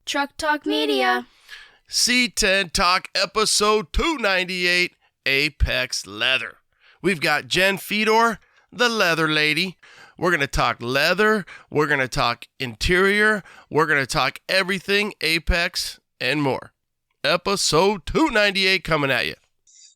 Truck Talk Media. C10 Talk episode 298, Apex Leather. We've got Jen Fedor, the leather lady. We're going to talk leather. We're going to talk interior. We're going to talk everything Apex and more. Episode 298 coming at you.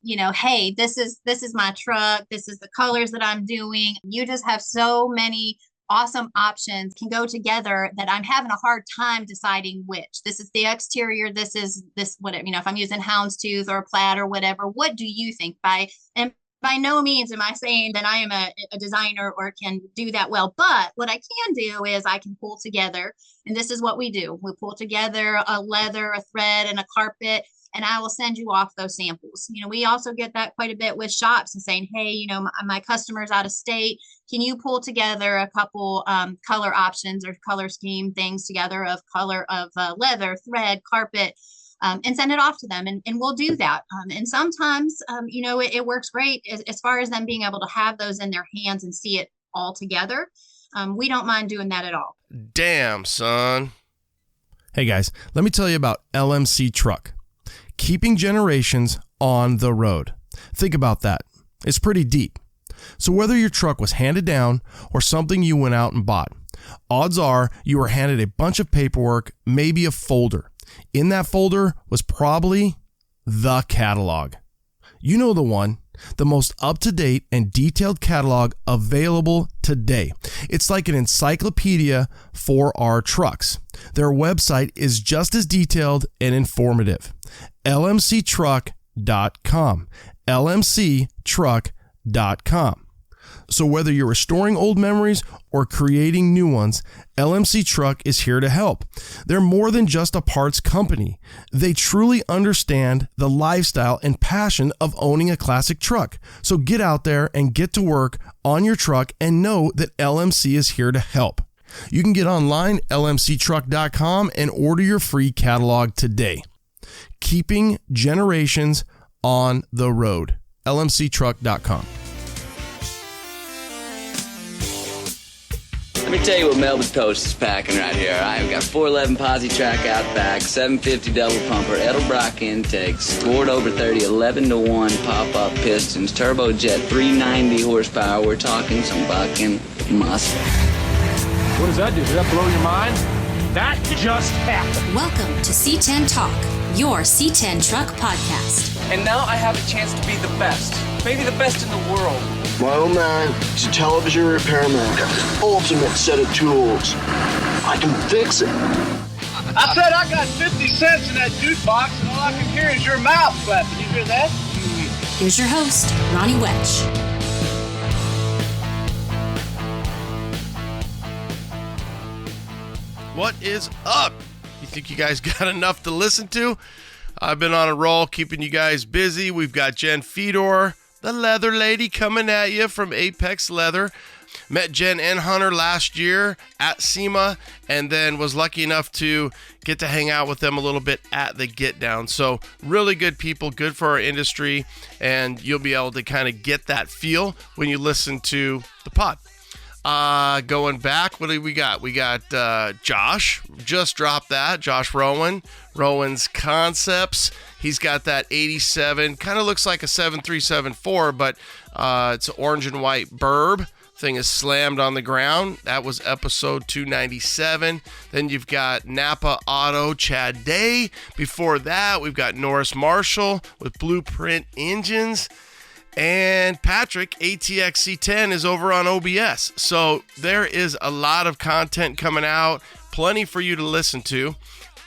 You know, hey, this is my truck. This is the colors that I'm doing. You just have so many awesome options can go together that I'm having a hard time deciding which. This is the exterior. This is whatever, if I'm using houndstooth or plaid or whatever. What do you think? By no means am I saying that I am a designer or can do that well, but what I can do is I can pull together, and this is what we do. We pull together a leather, a thread, and a carpet, and I will send you off those samples. We also get that quite a bit with shops and saying, hey, my customer's out of state. Can you pull together a couple color options or color scheme things together of color of leather, thread, carpet, and send it off to them. And we'll do that. And sometimes, it works great as far as them being able to have those in their hands and see it all together. We don't mind doing that at all. Damn, son. Hey guys, let me tell you about LMC Truck. Keeping generations on the road. Think about that. It's pretty deep. So whether your truck was handed down or something you went out and bought, odds are you were handed a bunch of paperwork, maybe a folder. In that folder was probably the catalog. You know the one, the most up-to-date and detailed catalog available today. It's like an encyclopedia for our trucks. Their website is just as detailed and informative. lmctruck.com. lmctruck.com. So whether you're restoring old memories or creating new ones, LMC Truck is here to help. They're more than just a parts company. They truly understand the lifestyle and passion of owning a classic truck. So get out there and get to work on your truck and know that LMC is here to help. You can get online, lmctruck.com, and order your free catalog today. Keeping generations on the road. lmctruck.com. Let me tell you what Melba's Toast is packing right here. All right, we got 411 posi track out back, 750 double pumper, Edelbrock intakes, scored over 30, 11-1 pop-up pistons, turbojet, 390 horsepower. We're talking some bucking muscle. What does that do? Does that blow your mind? That just happened. Welcome to C10 Talk, your C10 Truck podcast. And now I have a chance to be the best, maybe the best in the world. My old man is a television repairman. Ultimate set of tools. I can fix it. I said I got 50 cents in that jukebox, and all I can hear is your mouth clapping. You hear that? Here's your host, Ronnie Welch. What is up? You think you guys got enough to listen to? I've been on a roll keeping you guys busy. We've got Jen Fedor, the leather lady, coming at you from Apex Leather. Met Jen and Hunter last year at SEMA, and then was lucky enough to get to hang out with them a little bit at the Get Down. So really good people, good for our industry, and you'll be able to kind of get that feel when you listen to the pod. Going back, what do we got? We got Josh, just dropped that. Josh Rowan's Concepts. He's got that 87, kind of looks like a 7374, but it's orange and white burb. Thing is slammed on the ground. That was episode 297. Then you've got Napa Auto, Chad Day. Before that, we've got Norris Marshall with Blueprint Engines. And Patrick, ATX C10, is over on OBS. So there is a lot of content coming out, plenty for you to listen to.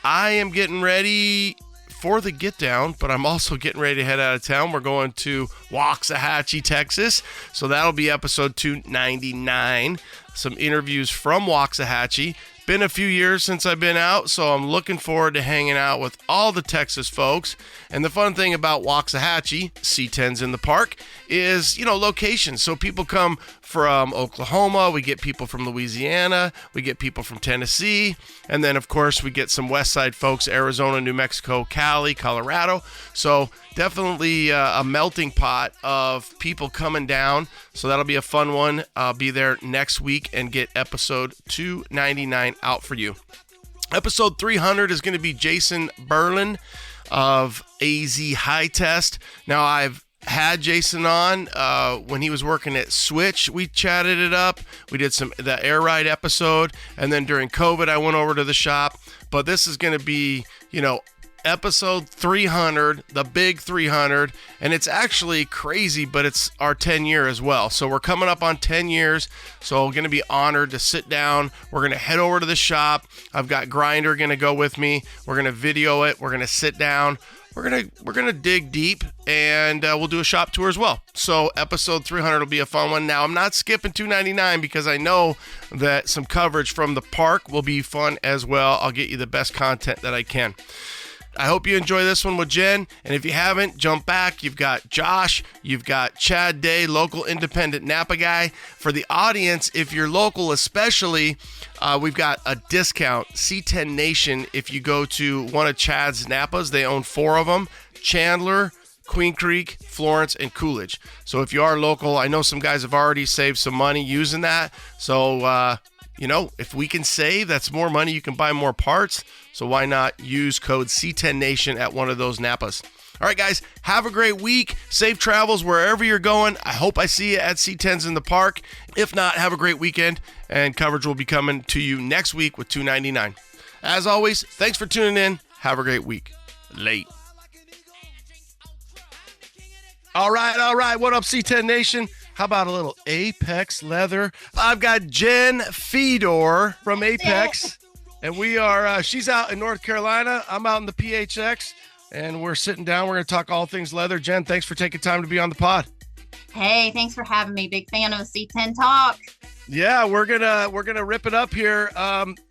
I am getting ready for the Get Down, but I'm also getting ready to head out of town. We're going to Waxahachie, Texas. So that'll be episode 299. Some interviews from Waxahachie. Been a few years since I've been out, so I'm looking forward to hanging out with all the Texas folks. And the fun thing about Waxahachie, C10's in the park, is, locations. So people come from Oklahoma, we get people from Louisiana, we get people from Tennessee, and then, of course, we get some West Side folks, Arizona, New Mexico, Cali, Colorado. So definitely a melting pot of people coming down. So that'll be a fun one. I'll be there next week and get episode 299 out for you. Episode 300 is going to be Jason Berlin of AZ High Test. Now, I've had Jason on when he was working at Switch. We chatted it up. We did the air ride episode, and then during COVID, I went over to the shop. But this is going to be, episode 300, the big 300, and it's actually crazy, but it's our 10 year as well. So we're coming up on 10 years, so I'm going to be honored to sit down. We're going to head over to the shop. I've got Grinder going to go with me. We're going to video it. We're going to sit down. We're gonna dig deep, and we'll do a shop tour as well. So episode 300 will be a fun one. Now, I'm not skipping 299 because I know that some coverage from the park will be fun as well. I'll get you the best content that I can. I hope you enjoy this one with Jen, and if you haven't, jump back. You've got Josh, you've got Chad Day, local independent Napa guy. For the audience, if you're local especially, we've got a discount, C10 Nation, if you go to one of Chad's Napas. They own 4 of them, Chandler, Queen Creek, Florence, and Coolidge. So if you are local, I know some guys have already saved some money using that. So, if we can save, that's more money. You can buy more parts. So why not use code C10 Nation at one of those Napas? All right, guys, have a great week. Safe travels wherever you're going. I hope I see you at C10s in the park. If not, have a great weekend, and coverage will be coming to you next week with 299. As always, thanks for tuning in. Have a great week. Late. All right. What up, C10 Nation? How about a little Apex leather? I've got Jen Fedor from Apex, and we are, she's out in North Carolina. I'm out in the PHX, and we're sitting down. We're going to talk all things leather. Jen, thanks for taking time to be on the pod. Hey, thanks for having me. Big fan of C10 Talk. Yeah, we're gonna rip it up here.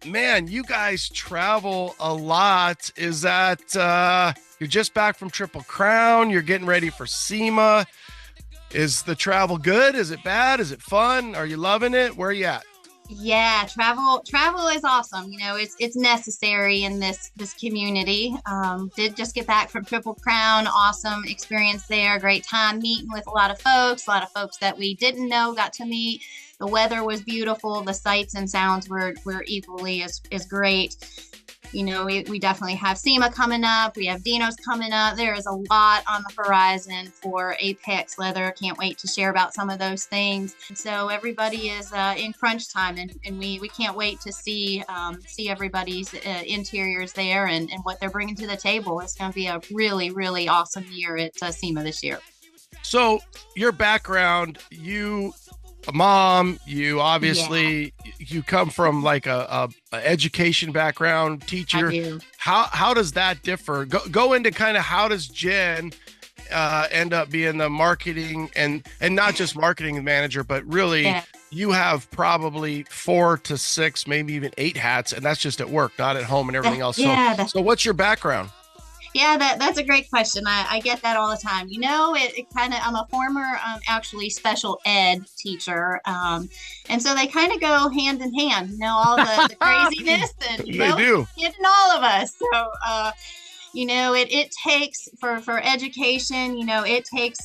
Man, you guys travel a lot. Is that you're just back from Triple Crown? You're getting ready for SEMA. Is the travel good? Is it bad? Is it fun? Are you loving it? Where are you at? Yeah, travel is awesome. It's necessary in this community. Did just get back from Triple Crown. Awesome experience there. Great time meeting with a lot of folks that we didn't know got to meet. The weather was beautiful. The sights and sounds were equally as great. We definitely have SEMA coming up. We have Dinos coming up. There is a lot on the horizon for Apex Leather. Can't wait to share about some of those things. So everybody is in crunch time, and we can't wait to see everybody's interiors there and what they're bringing to the table. It's going to be a really, really awesome year at SEMA this year. So your background, a mom, you obviously you come from like a education background, teacher. I do. How does that differ? Go into kind of how does Jen end up being the marketing and not just marketing manager, but really you have probably 4 to 6, maybe even 8 hats, and that's just at work, not at home and everything else. So what's your background? Yeah, that's a great question. I get that all the time. I'm a former actually special ed teacher. And so they kind of go hand in hand, all the craziness and they do. Getting all of us. So it takes for education, it takes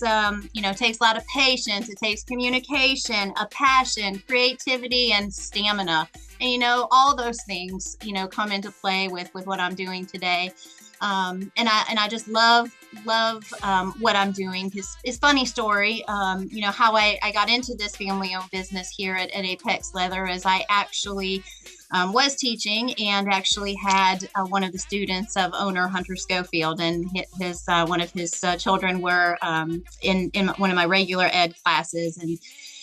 takes a lot of patience, it takes communication, a passion, creativity, and stamina. And all those things, come into play with what I'm doing today. And I just love what I'm doing. It's funny story. How I got into this family-owned business here at Apex Leather is I actually was teaching and actually had one of the students of owner Hunter Schofield, and his one of his children were in one of my regular ed classes.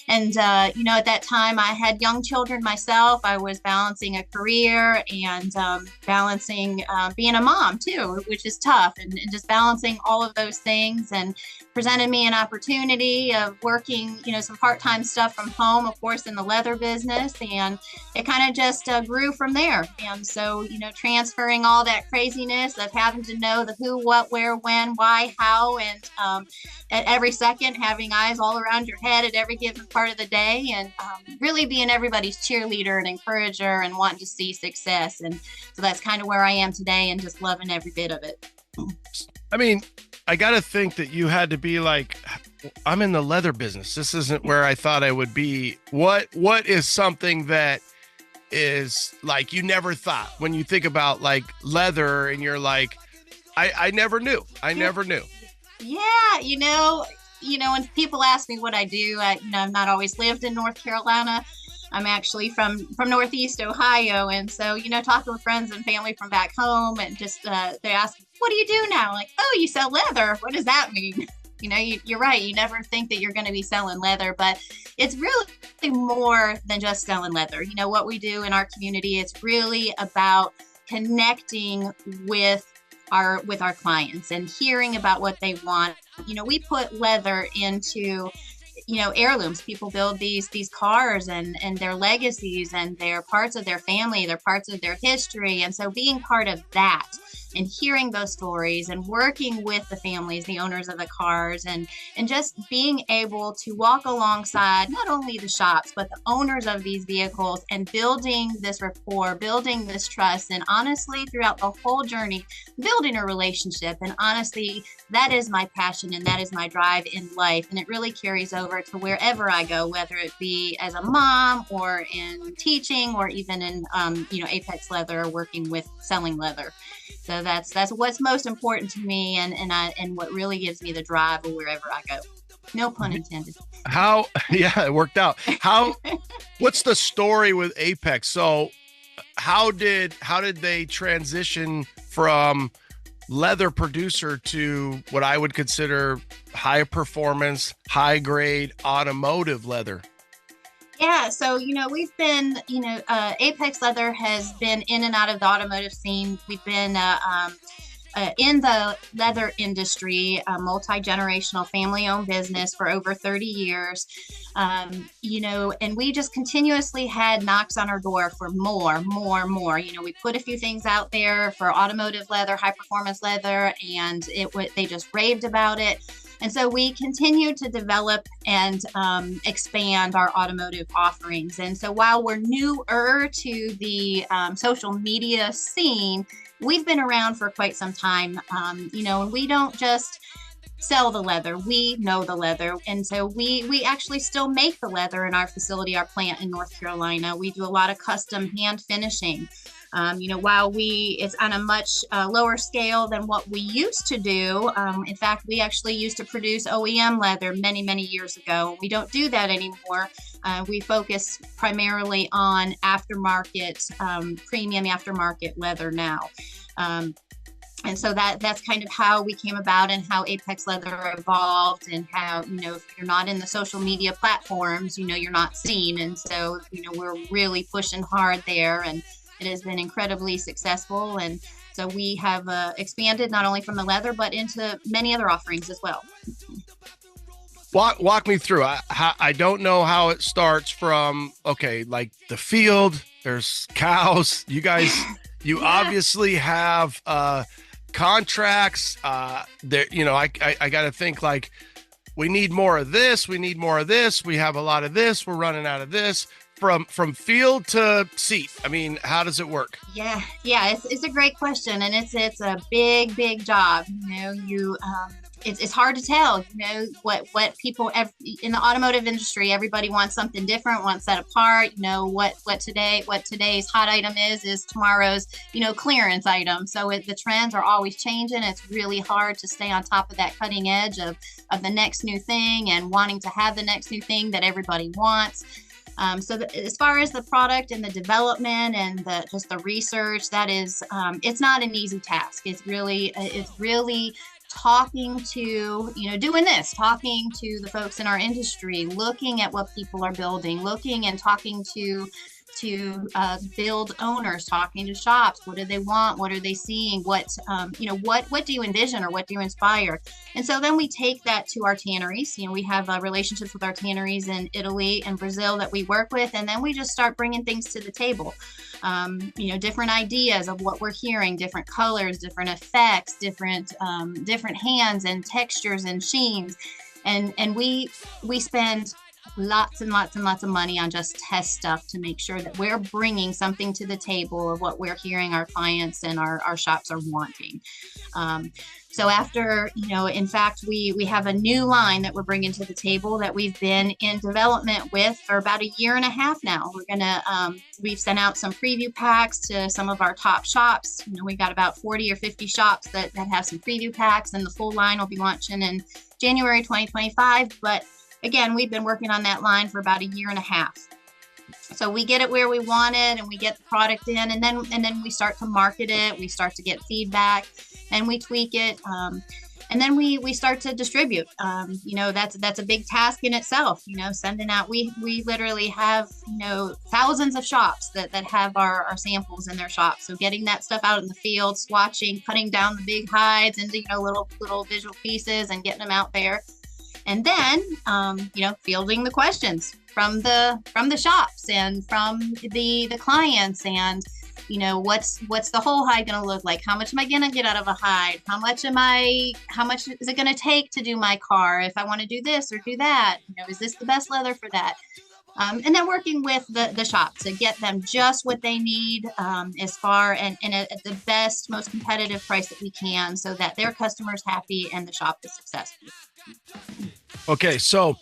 And at that time I had young children myself. I was balancing a career and balancing being a mom too, which is tough, and just balancing all of those things, and presented me an opportunity of working, some part-time stuff from home, of course, in the leather business. And it kind of just grew from there. And so, transferring all that craziness of having to know the who, what, where, when, why, how, and at every second, having eyes all around your head at every given part of the day, and really being everybody's cheerleader and encourager and wanting to see success. And so that's kind of where I am today, and just loving every bit of it. I mean, I got to think that you had to be like, I'm in the leather business. This isn't where I thought I would be. What is something that is like, you never thought when you think about like leather and you're like, I never knew. Yeah, when people ask me what I do, I've not always lived in North Carolina. I'm actually from Northeast Ohio. And so, talking with friends and family from back home, and just they ask, what do you do now? Like, oh, you sell leather. What does that mean? You're right. You never think that you're going to be selling leather, but it's really more than just selling leather. What we do in our community, it's really about connecting with our clients and hearing about what they want. We put leather into heirlooms. People build these cars and their legacies, and they're parts of their family, they're parts of their history. And so being part of that and hearing those stories and working with the families, the owners of the cars, and just being able to walk alongside not only the shops, but the owners of these vehicles, and building this rapport, building this trust, and honestly, throughout the whole journey, building a relationship. And honestly, that is my passion and that is my drive in life. And it really carries over to wherever I go, whether it be as a mom or in teaching or even in, Apex Leather, working with selling leather. So that's what's most important to me, and what really gives me the drive of wherever I go. No pun intended. Yeah, it worked out. What's the story with Apex? So how did they transition from leather producer to what I would consider high performance, high grade automotive leather? Yeah, so, we've been, Apex Leather has been in and out of the automotive scene. We've been in the leather industry, a multi-generational family-owned business for over 30 years, and we just continuously had knocks on our door for more. We put a few things out there for automotive leather, high-performance leather, and they just raved about it. And so we continue to develop and expand our automotive offerings. And so while we're newer to the social media scene, we've been around for quite some time, and we don't just sell the leather, we know the leather. And so we actually still make the leather in our facility, our plant in North Carolina. We do a lot of custom hand finishing. While it's on a much lower scale than what we used to do. In fact, we actually used to produce OEM leather many, many years ago. We don't do that anymore. We focus primarily on aftermarket, premium aftermarket leather now. And so that's kind of how we came about, and how Apex Leather evolved, and how, if you're not in the social media platforms, you're not seen. And so, we're really pushing hard there, and it has been incredibly successful. And so we have expanded not only from the leather, but into many other offerings as well. Walk me through. I don't know how it starts from, like the field, there's cows. You guys, you obviously have contracts there. I got to think like, we need more of this. We need more of this. We have a lot of this. We're running out of this. From field to seat, I mean, how does it work? Yeah, it's a great question, and it's a big job. It's hard to tell. What people in the automotive industry, everybody wants something different, wants that apart. What today's hot item is tomorrow's clearance item. So the trends are always changing. It's really hard to stay on top of that cutting edge of the next new thing, and wanting to have the next new thing that everybody wants. As far as the product and the development and just the research, that is, it's not an easy task. It's really talking to, talking to the folks in our industry, looking at what people are building, looking and talking to build owners, talking to shops. What do they want? What are they seeing? What do you envision, or what do you inspire? And so then we take that to our tanneries. We have relationships with our tanneries in Italy and Brazil that we work with. And then we just start bringing things to the table. Different ideas of what we're hearing, different colors, different effects, different hands and textures and sheens. And we spend lots and lots and lots of money on just test stuff to make sure that we're bringing something to the table of what we're hearing our clients and our shops are wanting. So after, in fact, we have a new line that we're bringing to the table that we've been in development with for about a year and a half now. We've sent out some preview packs to some of our top shops. We got about 40 or 50 shops that have some preview packs, and the full line will be launching in January 2025. But again, we've been working on that line for about a year and a half. So we get it where we want it, and we get the product in, and then we start to market it. We start to get feedback, and we tweak it, and then we start to distribute. That's a big task in itself. Sending out. We literally have thousands of shops that have our samples in their shops. So getting that stuff out in the field, swatching, cutting down the big hides into little visual pieces, and getting them out there, and then fielding the questions from the shops and from the clients, and what's the whole hide going to look like? How much am I going to get out of a hide? How much is it going to take to do my car? If I want to do this or do that, is this the best leather for that? And then working with the shop to get them just what they need, as far and at the best, most competitive price that we can, so that their customer's happy and the shop is successful. Okay, so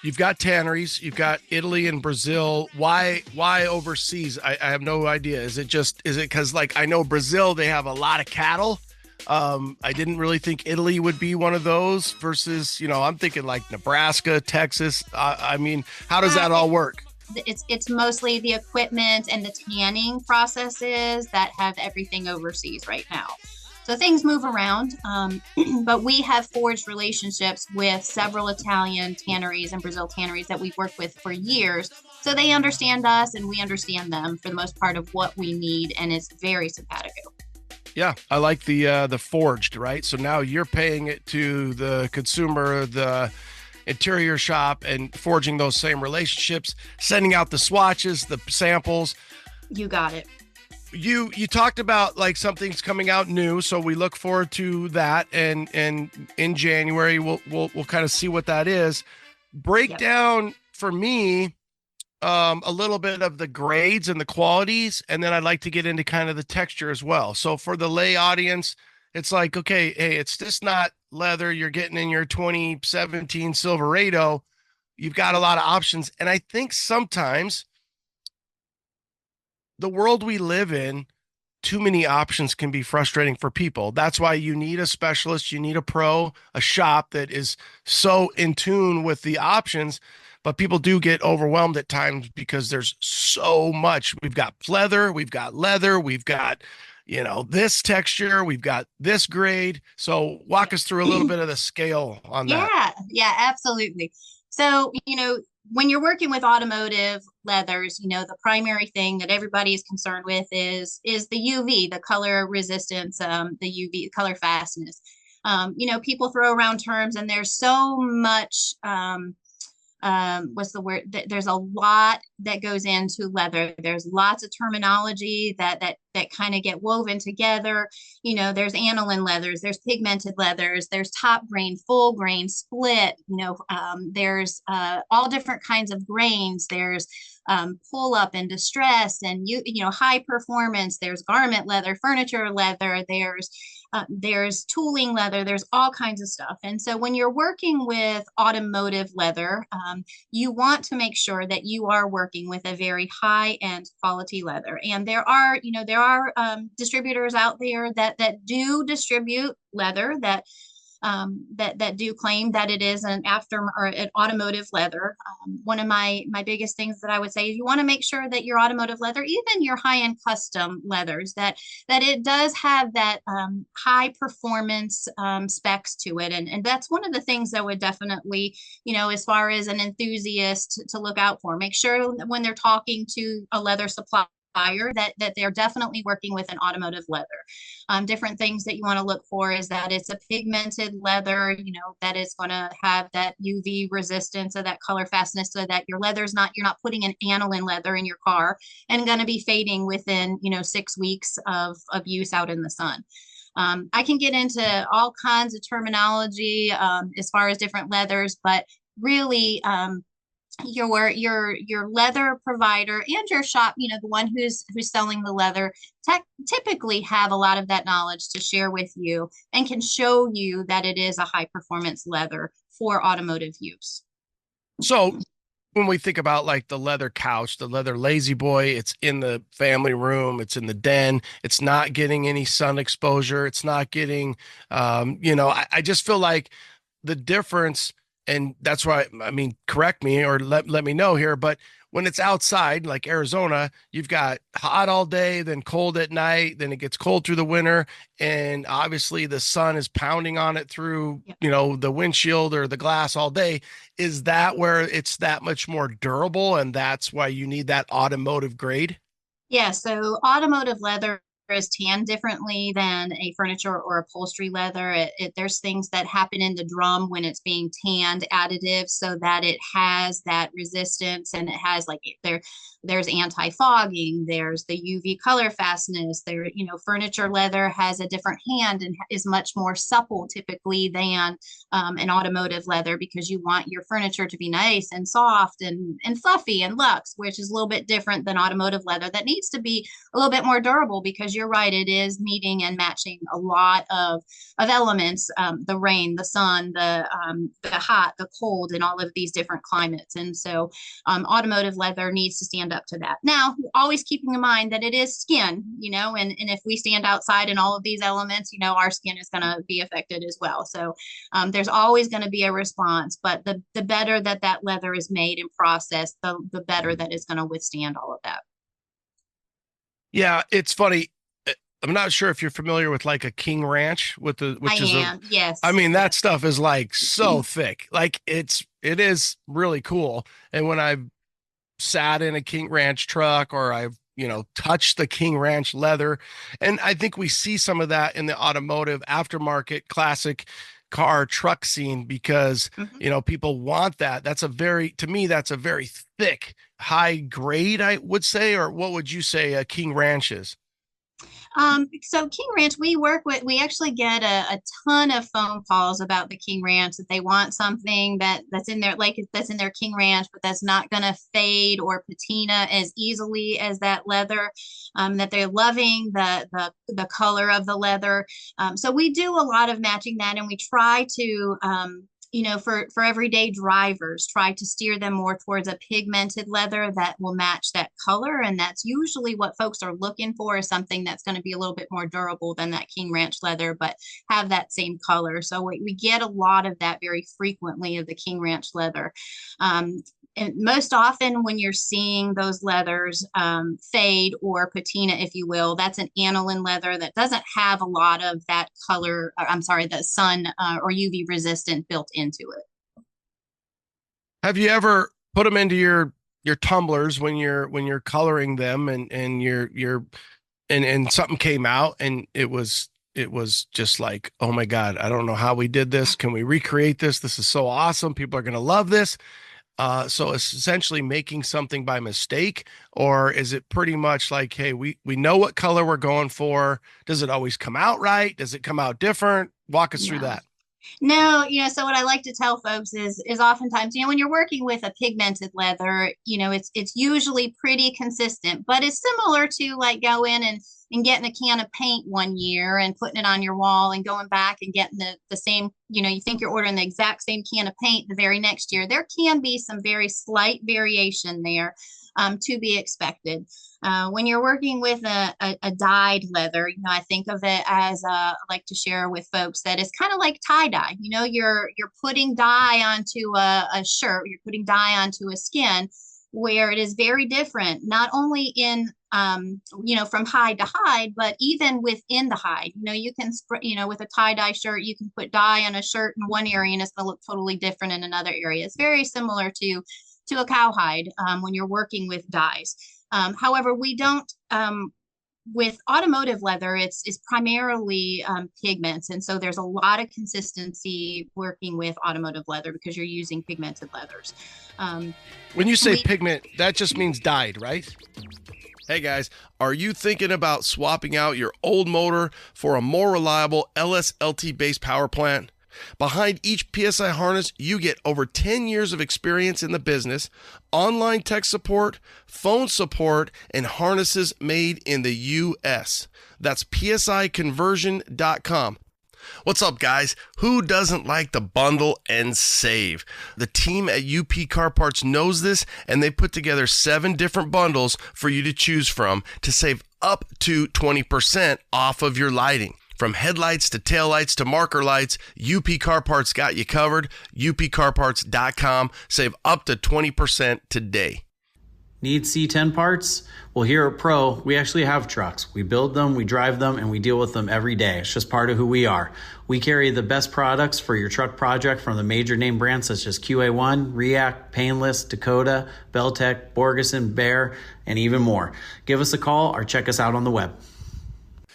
you've got tanneries, you've got Italy and Brazil. Why overseas? I have no idea. Is it because, like, I know Brazil, they have a lot of cattle. I didn't really think Italy would be one of those versus, I'm thinking like Nebraska, Texas. How does that all work? It's mostly the equipment and the tanning processes that have everything overseas right now. So things move around, but we have forged relationships with several Italian tanneries and Brazil tanneries that we've worked with for years. So they understand us, and we understand them for the most part of what we need, and it's very simpatico. Yeah, I like the forged, right? So now you're paying it to the consumer, the interior shop, and forging those same relationships, sending out the swatches, the samples. You got it. You talked about like something's coming out new, so we look forward to that, and in January we'll kind of see what that is. Break down for me a little bit of the grades and the qualities, and then I'd like to get into kind of the texture as well. So for the lay audience, it's like, okay, hey, it's just not leather you're getting in your 2017 Silverado. You've got a lot of options, and I think sometimes the world we live in, too many options can be frustrating for people. That's why you need a specialist, you need a pro, a shop that is so in tune with the options. But people do get overwhelmed at times because there's so much. We've got pleather, we've got leather, we've got, this texture, we've got this grade. So walk us through a little bit of the scale on that. Yeah, absolutely. So, when you're working with automotive leathers, the primary thing that everybody is concerned with is the UV, the color resistance, the UV color fastness. People throw around terms, and there's so much, what's the word? There's a lot that goes into leather. There's lots of terminology that kind of get woven together. There's aniline leathers, there's pigmented leathers, there's top grain, full grain, split. There's all different kinds of grains. There's pull up and distressed, and high performance. There's garment leather, furniture leather. There's tooling leather. There's all kinds of stuff. And so when you're working with automotive leather, you want to make sure that you are working with a very high end quality leather. And there are distributors out there that do distribute leather that do claim that it is an automotive leather. One of my biggest things that I would say is you want to make sure that your automotive leather, even your high-end custom leathers, that it does have that high performance specs to it. And that's one of the things that would definitely, as far as an enthusiast to look out for, make sure that when they're talking to a leather supplier, that they're definitely working with an automotive leather. Different things that you want to look for is that it's a pigmented leather, that is going to have that UV resistance or that color fastness, so that you're not putting an aniline leather in your car and going to be fading within 6 weeks of use out in the sun. I can get into all kinds of terminology as far as different leathers, but really your leather provider and your shop, the one who's selling the leather, typically have a lot of that knowledge to share with you and can show you that it is a high performance leather for automotive use. So when we think about like the leather couch, the leather lazy boy, it's in the family room, it's in the den, it's not getting any sun exposure, it's not getting, I just feel like the difference, and that's why, I mean, correct me or let me know here, but when it's outside, like Arizona, you've got hot all day, then cold at night, then it gets cold through the winter. And obviously the sun is pounding on it through, the windshield or the glass all day. Is that where it's that much more durable? And that's why you need that automotive grade? Yeah, so automotive leather is tanned differently than a furniture or upholstery leather. There's things that happen in the drum when it's being tanned, additives, so that it has that resistance, and it has there's anti-fogging, there's the UV color fastness. Furniture leather has a different hand and is much more supple typically than an automotive leather, because you want your furniture to be nice and soft and fluffy and luxe, which is a little bit different than automotive leather that needs to be a little bit more durable, because you're right, it is meeting and matching a lot of elements, the rain, the sun, the hot, the cold, and all of these different climates. And so automotive leather needs to stand up to that. Now, always keeping in mind that it is skin, and if we stand outside in all of these elements, our skin is going to be affected as well. So there's always going to be a response, but the better that leather is made and processed, the better that it's going to withstand all of that. Yeah, it's funny. I'm not sure if you're familiar with like a King Ranch Yes. I mean, that stuff is like so thick. Like it is really cool. And when I've sat in a King Ranch truck, or I've, touched the King Ranch leather, and I think we see some of that in the automotive aftermarket classic car truck scene, because, people want that. To me, that's a very thick, high grade, I would say. Or what would you say a King Ranch is? So King Ranch, we actually get a ton of phone calls about the King Ranch, that they want something that's in their King Ranch, but that's not going to fade or patina as easily as that leather, that they're loving the color of the leather. So we do a lot of matching that, and we try to, for everyday drivers, try to steer them more towards a pigmented leather that will match that color. And that's usually what folks are looking for, is something that's going to be a little bit more durable than that King Ranch leather, but have that same color. So we get a lot of that very frequently, of the King Ranch leather. And most often when you're seeing those leathers fade or patina, if you will, that's an aniline leather that doesn't have a lot of that color, the sun or UV resistant built into it. Have you ever put them into your tumblers when you're coloring them, and something came out and it was just like, oh my God, I don't know how we did this. Can we recreate this? This is so awesome. People are going to love this. So it's essentially making something by mistake, or is it pretty much like, hey, we know what color we're going for. Does it always come out right? Does it come out different? Walk us through that. No, so what I like to tell folks is oftentimes, when you're working with a pigmented leather, it's usually pretty consistent, but it's similar to like going and getting a can of paint one year and putting it on your wall, and going back and getting the same, you think you're ordering the exact same can of paint the very next year. There can be some very slight variation there, to be expected. When you're working with a dyed leather, I think of it as, I like to share with folks that it's kind of like tie dye. You're putting dye onto a shirt, you're putting dye onto a skin, where it is very different, not only in, from hide to hide, but even within the hide. You can, with a tie-dye shirt, you can put dye on a shirt in one area and it's going to look totally different in another area. It's very similar to a cowhide when you're working with dyes. However, we don't, with automotive leather, it's primarily pigments. And so there's a lot of consistency working with automotive leather, because you're using pigmented leathers. When you say pigment, that just means dyed, right? Hey guys, are you thinking about swapping out your old motor for a more reliable LSLT based power plant? Behind each PSI harness, you get over 10 years of experience in the business, online tech support, phone support, and harnesses made in the U.S. That's psiconversion.com. What's up, guys? Who doesn't like to bundle and save? The team at UP Car Parts knows this, and they put together 7 different bundles for you to choose from to save up to 20% off of your lighting. From headlights to taillights to marker lights, UP Car Parts got you covered. upcarparts.com. Save up to 20% today. Need C10 parts? Well, here at Pro, we actually have trucks. We build them, we drive them, and we deal with them every day. It's just part of who we are. We carry the best products for your truck project from the major name brands such as QA1, React, Painless, Dakota, Beltec, Borgeson, Bear, and even more. Give us a call or check us out on the web.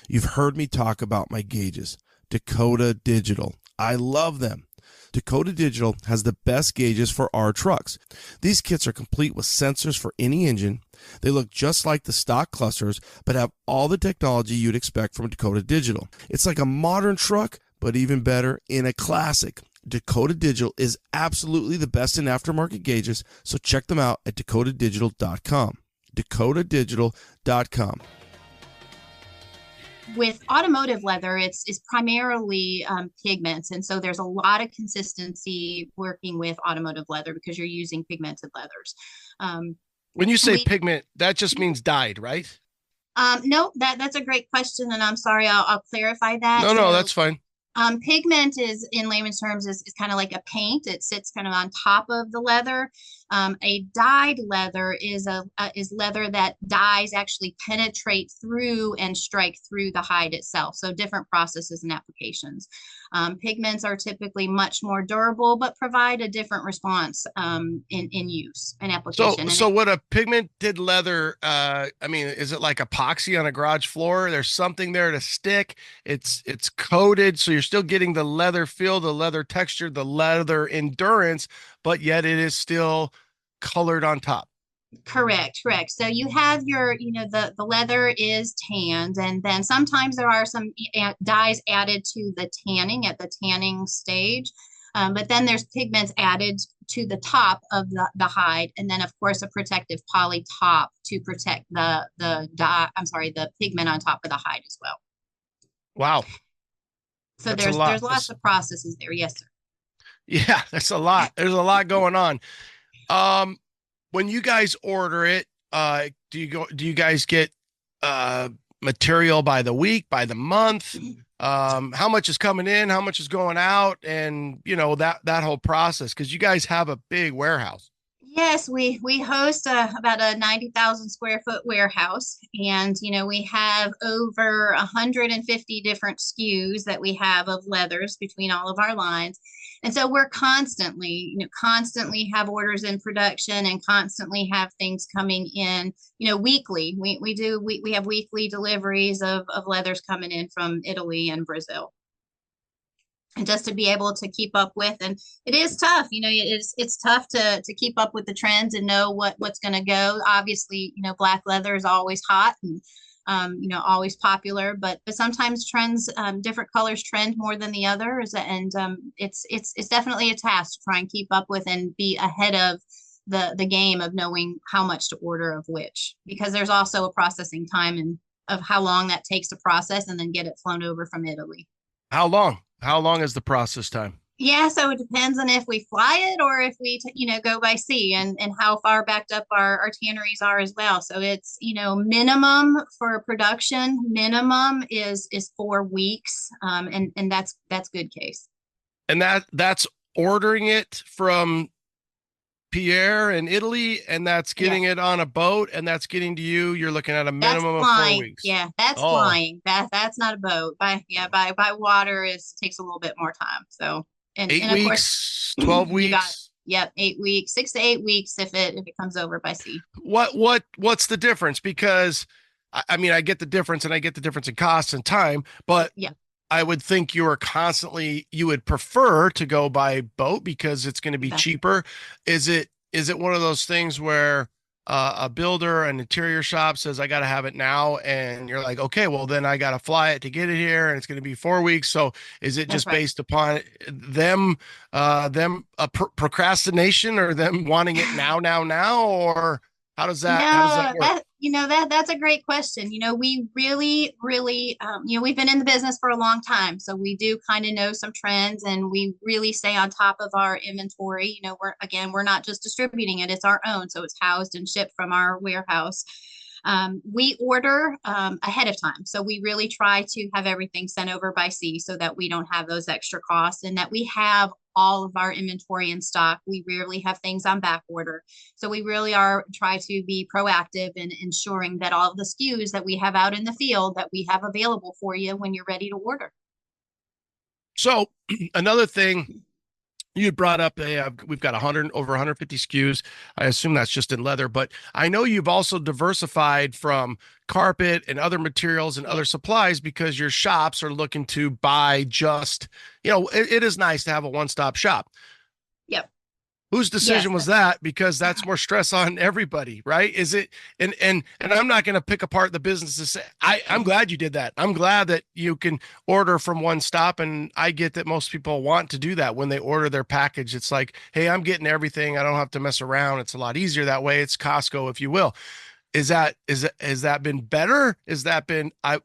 You've heard me talk about my gauges, Dakota Digital. I love them. Dakota Digital has the best gauges for our trucks. These kits are complete with sensors for any engine. They look just like the stock clusters, but have all the technology you'd expect from Dakota Digital. It's like a modern truck, but even better in a classic. Dakota Digital is absolutely the best in aftermarket gauges, so check them out at dakotadigital.com. dakotadigital.com. With automotive leather, it's primarily pigments. And so there's a lot of consistency working with automotive leather because you're using pigmented leathers. When you say pigment, that just means dyed, right? No, that's a great question. And I'm sorry, I'll clarify that. No, that's fine. Pigment is, in layman's terms, is kind of like a paint. It sits kind of on top of the leather. A dyed leather is leather that dyes actually penetrate through and strike through the hide itself. So different processes and applications. Pigments are typically much more durable, but provide a different response in use and application. So what a pigmented leather, is it like epoxy on a garage floor? There's something there to stick. It's coated, so you're still getting the leather feel, the leather texture, the leather endurance, but yet it is still colored on top. Correct. So you have your, the leather is tanned, and then sometimes there are some dyes added to the tanning at the tanning stage. But then there's pigments added to the top of the hide, and then of course a protective poly top to protect the pigment on top of the hide as well. Wow. So there's lots of processes there. Yes, sir. Yeah, that's a lot. There's a lot going on. When you guys order it, do you guys get material by the week, by the month? How much is coming in, how much is going out, and that whole process, because you guys have a big warehouse. Yes, we host about a 90,000 square foot warehouse, and we have over 150 different SKUs that we have of leathers between all of our lines. And so we're constantly have orders in production and constantly have things coming in, weekly. We have weekly deliveries of leathers coming in from Italy and Brazil. And just to be able to keep up with, and it is tough, it's tough to keep up with the trends and know what's going to go. Obviously, black leather is always hot and always popular, but sometimes trends, different colors trend more than the others, and it's definitely a task to try and keep up with and be ahead of the game of knowing how much to order of which, because there's also a processing time and of how long that takes to process and then get it flown over from Italy. How long is the process time? Yeah, so it depends on if we fly it or if we, go by sea, and how far backed up our tanneries are as well. So it's, minimum for production, minimum is 4 weeks. And that's good case. And that's ordering it from Pierre in Italy, and that's getting it on a boat, and that's getting to you. You're looking at a minimum of 4 weeks. Yeah, that's flying. That's not a boat. By water takes a little bit more time. So. And 8 of weeks, course, 12 weeks. 8 weeks, 6 to 8 weeks if it comes over by sea. What's the difference? Because I get the difference, and I get the difference in cost and time, but yeah, I would think you would prefer to go by boat because it's going to be cheaper. Is it one of those things where a builder, an interior shop says I got to have it now, and you're like, okay, well then I got to fly it to get it here, and it's going to be 4 weeks. So is it That's just right. based upon them, procrastination, or them wanting it now, or how does that No, work? that's a great question. We really, we've been in the business for a long time, so we do kind of know some trends, and we really stay on top of our inventory. We're not just distributing it; it's our own, so it's housed and shipped from our warehouse. We order ahead of time, so we really try to have everything sent over by sea so that we don't have those extra costs, and that we have all of our inventory in stock. We rarely have things on back order. So we really are try to be proactive in ensuring that all of the SKUs that we have out in the field that we have available for you when you're ready to order. So another thing you had brought up, we've got over 150 SKUs. I assume that's just in leather, but I know you've also diversified from carpet and other materials and other supplies because your shops are looking to buy just, it is nice to have a one-stop shop. Yep. Whose Yes. decision was that? Because that's more stress on everybody, right? Is it? And I'm not going to pick apart the business to say I'm glad you did that. I'm glad that you can order from one stop, and I get that most people want to do that when they order their package. It's like, hey, I'm getting everything. I don't have to mess around. It's a lot easier that way. It's Costco, if you will. Has that been better?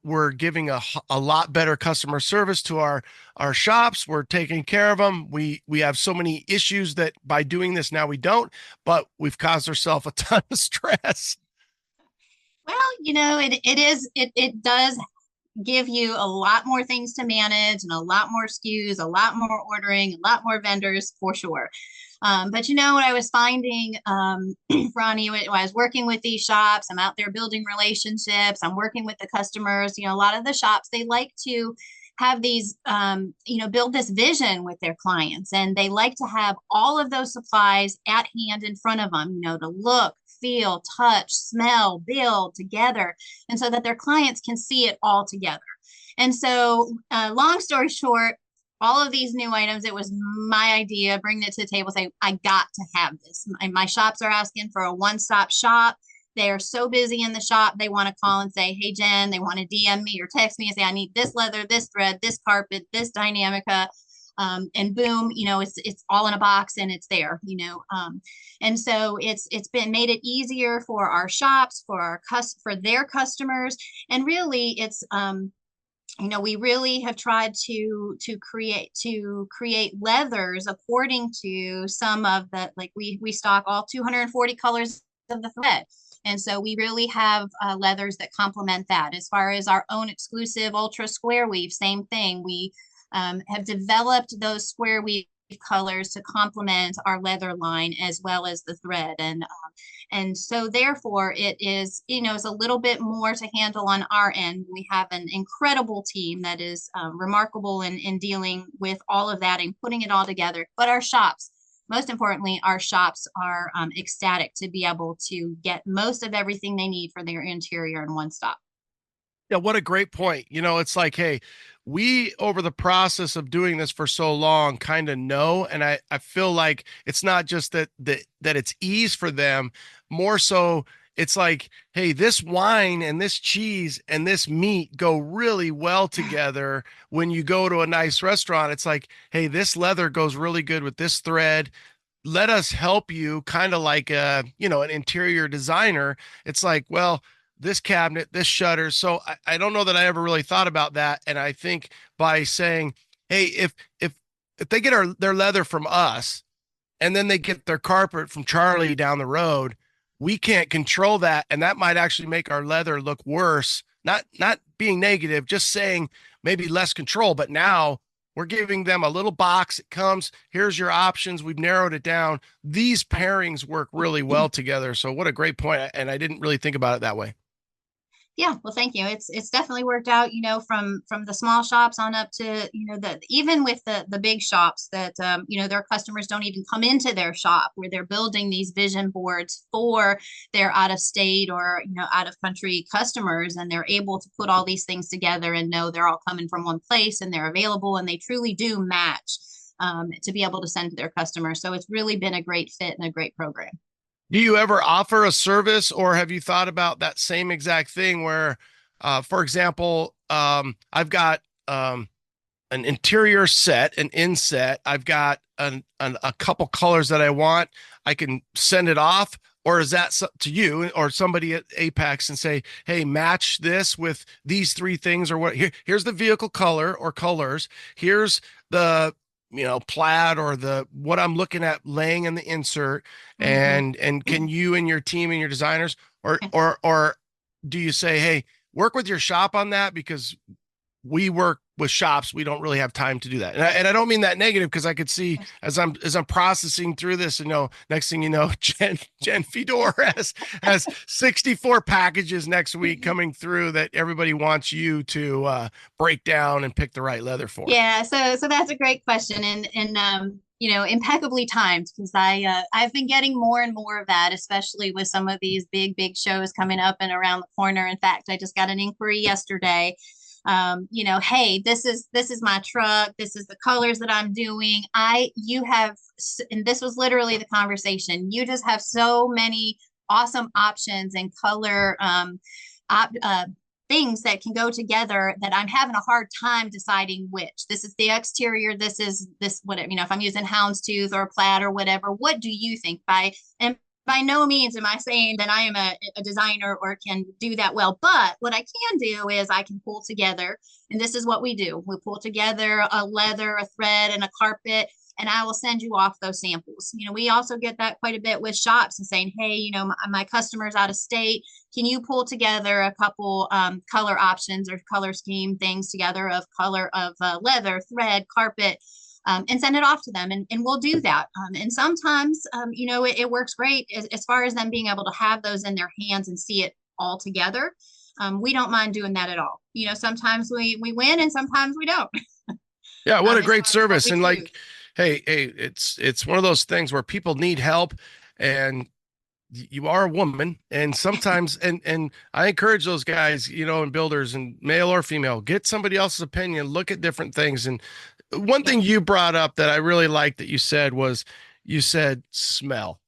We're giving a lot better customer service to our shops. We're taking care of them. We have so many issues that by doing this now we don't, but we've caused ourselves a ton of stress. Well, it does give you a lot more things to manage and a lot more SKUs, a lot more ordering, a lot more vendors for sure. But what I was finding, Ronnie, when I was working with these shops, I'm out there building relationships, I'm working with the customers. A lot of the shops, they like to have these, build this vision with their clients, and they like to have all of those supplies at hand in front of them, to look, feel, touch, smell, build together, and so that their clients can see it all together. And so, long story short, all of these new items, it was my idea, bring it to the table, say, I got to have this. My shops are asking for a one-stop shop. They are so busy in the shop. They want to call and say, hey, Jen, they want to DM me or text me and say, I need this leather, this thread, this carpet, this Dynamica. And boom, it's all in a box and it's there, and so it's been made it easier for our shops, for their customers. And really it's, we really have tried to create leathers according to some of the, like we stock all 240 colors of the thread. And so we really have leathers that complement that. As far as our own exclusive ultra square weave, same thing. We have developed those square weave colors to complement our leather line as well as the thread. And so therefore it is, it's a little bit more to handle on our end. We have an incredible team that is remarkable in dealing with all of that and putting it all together. But our shops, most importantly, our shops are ecstatic to be able to get most of everything they need for their interior in one stop. Yeah, what a great point. It's like, hey, we over the process of doing this for so long kind of know, and I feel like it's not just that it's ease for them, more so it's like, hey, this wine and this cheese and this meat go really well together when you go to a nice restaurant. It's like, hey, this leather goes really good with this thread. Let us help you, kind of like an interior designer. It's like, well, this cabinet, this shutter. So I don't know that I ever really thought about that. And I think by saying, hey, if they get their leather from us and then they get their carpet from Charlie down the road, we can't control that. And that might actually make our leather look worse. Not being negative, just saying maybe less control. But now we're giving them a little box. It comes, here's your options. We've narrowed it down. These pairings work really well together. So what a great point. And I didn't really think about it that way. Yeah, well, thank you. It's definitely worked out, from the small shops on up to, even with the big shops that, their customers don't even come into their shop, where they're building these vision boards for their out of state or, out of country customers. And they're able to put all these things together and know they're all coming from one place and they're available and they truly do match, to be able to send to their customers. So it's really been a great fit and a great program. Do you ever offer a service, or have you thought about that same exact thing where, for example, I've got an interior set, an inset. I've got a couple colors that I want. I can send it off, or is that to you or somebody at Apex and say, "Hey, match this with these three things," or what? Here's the vehicle color or colors. Here's the plaid or the what I'm looking at laying in the insert, and can you and your team and your designers, or do you say, "Hey, work with your shop on that because we work with shops, we don't really have time to do that." And I don't mean that negative, because I could see as I'm processing through this, next thing you know, Jen Fedor has 64 packages next week coming through that everybody wants you to break down and pick the right leather for. Yeah, so that's a great question, and impeccably timed, because I've been getting more and more of that, especially with some of these big shows coming up and around the corner. In fact, I just got an inquiry yesterday. Hey, this is my truck. This is the colors that I'm doing. You have, and this was literally the conversation. You just have so many awesome options and color things that can go together that I'm having a hard time deciding which. This is the exterior. This is what, if I'm using houndstooth or plaid or whatever. What do you think? By no means am I saying that I am a designer or can do that well, but what I can do is I can pull together, and this is what we do. We pull together a leather, a thread, and a carpet, and I will send you off those samples. We also get that quite a bit with shops and saying, hey, my customer's out of state. Can you pull together a couple color options or color scheme things together of color of leather, thread, carpet, and send it off to them. And we'll do that. And sometimes, it works great as far as them being able to have those in their hands and see it all together. We don't mind doing that at all. Sometimes we win and sometimes we don't. Yeah, what a great service. And hey, it's one of those things where people need help, and you are a woman, and sometimes, and I encourage those guys, and builders, and male or female, get somebody else's opinion, look at different things. And one thing you brought up that I really liked that you said was, you said smell.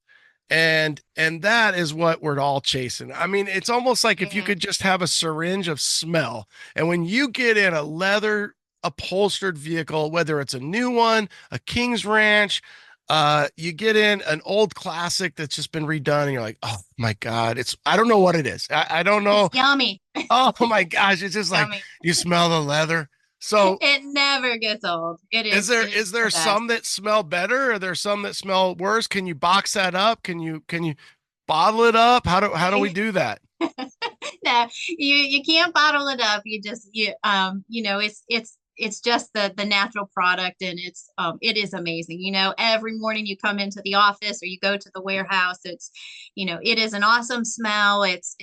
And that is what we're all chasing. I mean, it's almost like if you could just have a syringe of smell. And when you get in a leather upholstered vehicle, whether it's a new one, a King's Ranch, you get in an old classic that's just been redone, and you're like, oh my God, I don't know what it is. I don't know. It's yummy. Oh my gosh. It's just like, you smell the leather. So it never gets old. It is. Is there some that smell better? Are there some that smell worse? Can you box that up? Can you bottle it up? How do we do that? No, you can't bottle it up. It's just the natural product, and it is amazing. Every morning you come into the office or you go to the warehouse, it is an awesome smell. It's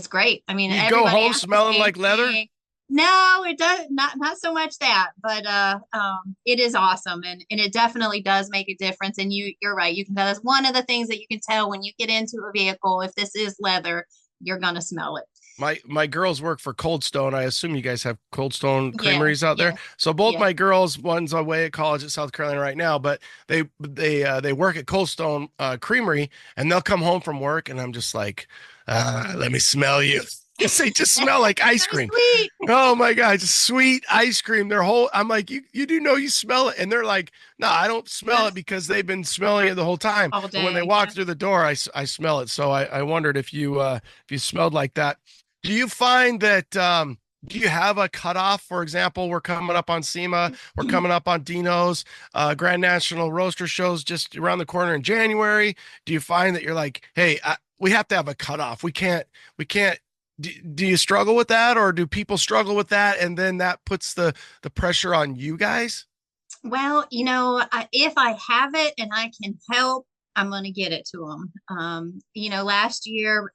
great. I mean, you go home smelling like leather. No, it does not so much that, but it is awesome, and it definitely does make a difference. And you're right. You can tell, that's one of the things that you can tell when you get into a vehicle. If this is leather, you're gonna smell it. My girls work for Cold Stone. I assume you guys have Cold Stone creameries out there. So both my girls, one's away at college at South Carolina right now, but they work at Cold Stone Creamery, and they'll come home from work, and I'm just like, let me smell you. They just smell like ice cream. Sweet. Oh my God, just sweet ice cream. I'm like, you do know you smell it. And they're like, no, I don't smell it, because they've been smelling it the whole time. All day, when they walk through the door, I smell it. So I wondered if you smelled like that. Do you find that, do you have a cutoff? For example, we're coming up on SEMA, we're coming up on Dino's, Grand National Roaster Shows just around the corner in January. Do you find that you're like, hey, we have to have a cutoff. We can't, do you struggle with that, or do people struggle with that? And then that puts the pressure on you guys? Well, if I have it and I can help, I'm going to get it to them. Last year,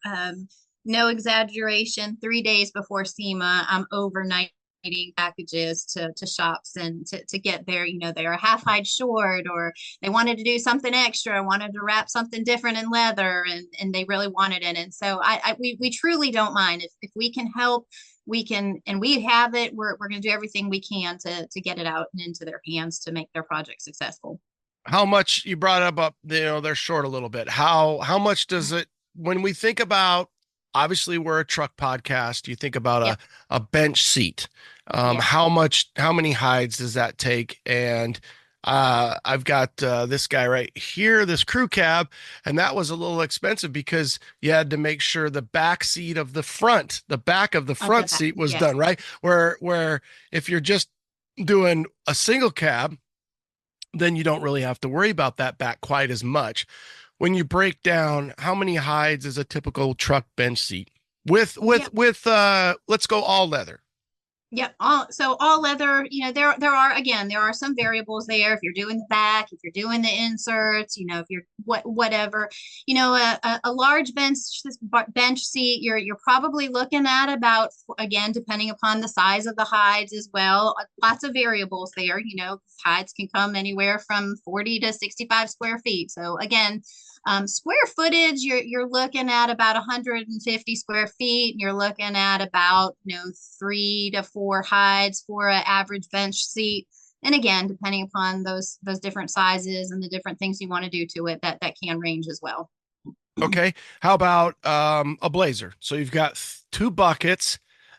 no exaggeration, 3 days before SEMA, I'm overnighting packages to shops, and to get there, they're a half hide short, or they wanted to do something extra, wanted to wrap something different in leather, and they really wanted it. And so we truly don't mind if we can help. We can, and we have it. We're going to do everything we can to get it out and into their hands to make their project successful. How much you brought up, they're short a little bit. How much does it, when we think about, obviously we're a truck podcast, you think about Yep. a bench seat. Yes. How many hides does that take? And I've got this guy right here, this crew cab, and that was a little expensive because you had to make sure the back seat of the back of the Of the front back. seat was Yes. done right. Where if you're just doing a single cab, then you don't really have to worry about that back quite as much. When you break down how many hides is a typical truck bench seat Yep. with let's go all leather. Yep. All leather, there are some variables there. If you're doing the back, if you're doing the inserts, if you're whatever, a large bench seat, you're probably looking at about, again, depending upon the size of the hides as well, lots of variables there. Hides can come anywhere from 40 to 65 square feet. So again, square footage, you're looking at about 150 square feet, and you're looking at about 3 to 4 hides for an average bench seat. And again, depending upon those different sizes and the different things you want to do to it, that can range as well. Okay. How about a blazer? So you've got two buckets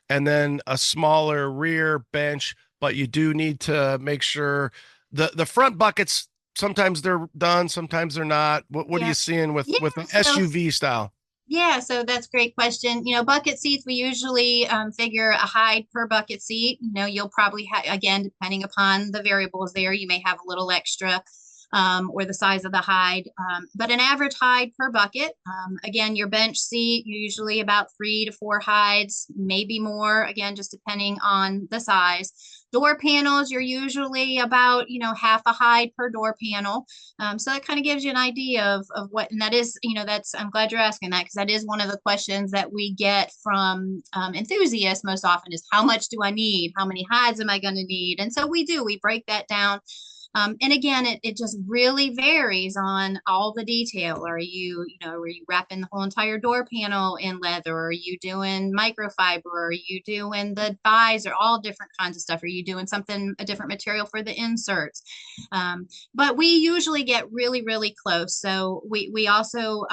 and then a smaller rear bench, but you do need to make sure the front buckets, sometimes they're done, sometimes they're not. What are Yeah. you seeing Yeah. with an So SUV style? Yeah, so that's a great question. Bucket seats, we usually figure a hide per bucket seat. You'll probably have, again, depending upon the variables there, you may have a little extra or the size of the hide, but an average hide per bucket. Again, your bench seat, usually about 3 to 4 hides, maybe more, again, just depending on the size. Door panels, you're usually about, half a hide per door panel. So that kind of gives you an idea of what, and that is, I'm glad you're asking that, because that is one of the questions that we get from enthusiasts most often is, how much do I need? How many hides am I going to need? And so we break that down. And again, it just really varies on all the detail. Are you wrapping the whole entire door panel in leather? Are you doing microfiber? Are you doing the dies, or all different kinds of stuff? Are you doing a different material for the inserts? But we usually get really, really close. So we also,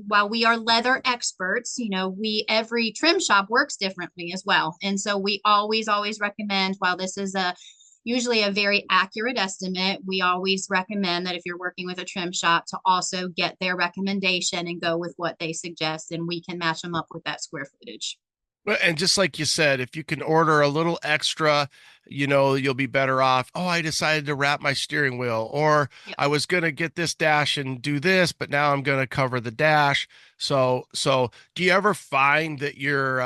while we are leather experts, every trim shop works differently as well. And so we always recommend, while this is usually a very accurate estimate, we always recommend that if you're working with a trim shop, to also get their recommendation and go with what they suggest, and we can match them up with that square footage. And just like you said, if you can order a little extra, you'll be better off. Oh, I decided to wrap my steering wheel, or Yep. I was going to get this dash and do this, but now I'm going to cover the dash. So do you ever find that you're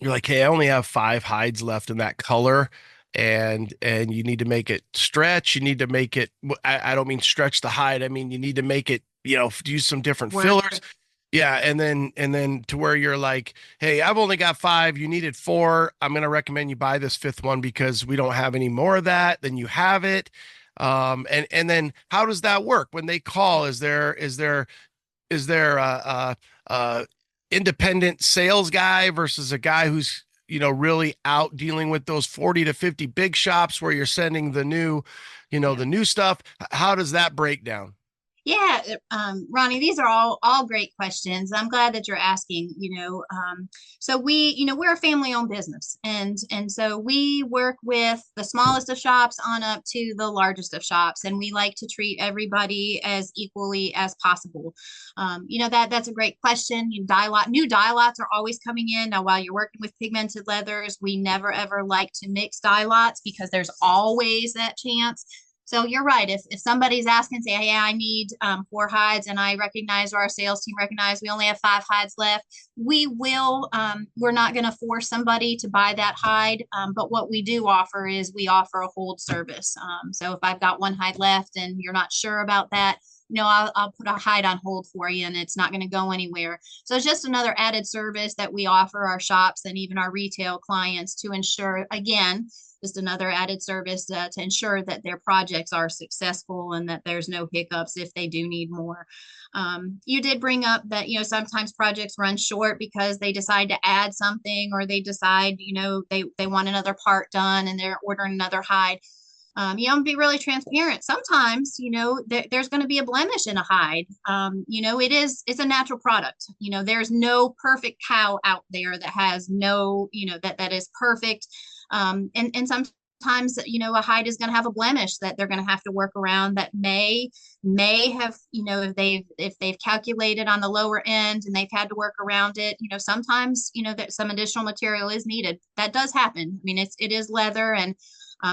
like, hey, I only have 5 hides left in that color, and you need to make it stretch. You need to make it. I don't mean stretch the hide. I mean you need to make it. Use some different fillers. Yeah, and then to where you're like, hey, I've only got 5. You needed 4. I'm gonna recommend you buy this 5th one because we don't have any more of that. Then you have it. And then how does that work when they call? Is there a independent sales guy versus a guy who's really out dealing with those 40 to 50 big shops where you're sending the new the new stuff? How does that break down? Yeah, Ronnie, these are all great questions. I'm glad that you're asking. So we're a family-owned business, and so we work with the smallest of shops on up to the largest of shops, and we like to treat everybody as equally as possible. That's a great question. New dye lots are always coming in. Now, while you're working with pigmented leathers, we never ever like to mix dye lots because there's always that chance. So you're right. If somebody's asking, say, hey, I need 4 hides, and I recognize, or our sales team recognize, we only have 5 hides left, we're not going to force somebody to buy that hide. But what we do offer is we offer a hold service. So if I've got 1 hide left and you're not sure about that, I'll put a hide on hold for you, and it's not going to go anywhere. So it's just another added service that we offer our shops and even our retail clients to ensure, again, just another added service to ensure that their projects are successful and that there's no hiccups if they do need more. You did bring up that, sometimes projects run short because they decide to add something, or they decide, they want another part done and they're ordering another hide. I'm gonna be really transparent. Sometimes, there's going to be a blemish in a hide. It's a natural product. There's no perfect cow out there that has no, that is perfect. And sometimes, a hide is going to have a blemish that they're going to have to work around that may have, if they've calculated on the lower end and they've had to work around it, sometimes, that some additional material is needed. That does happen. I mean, it is leather, and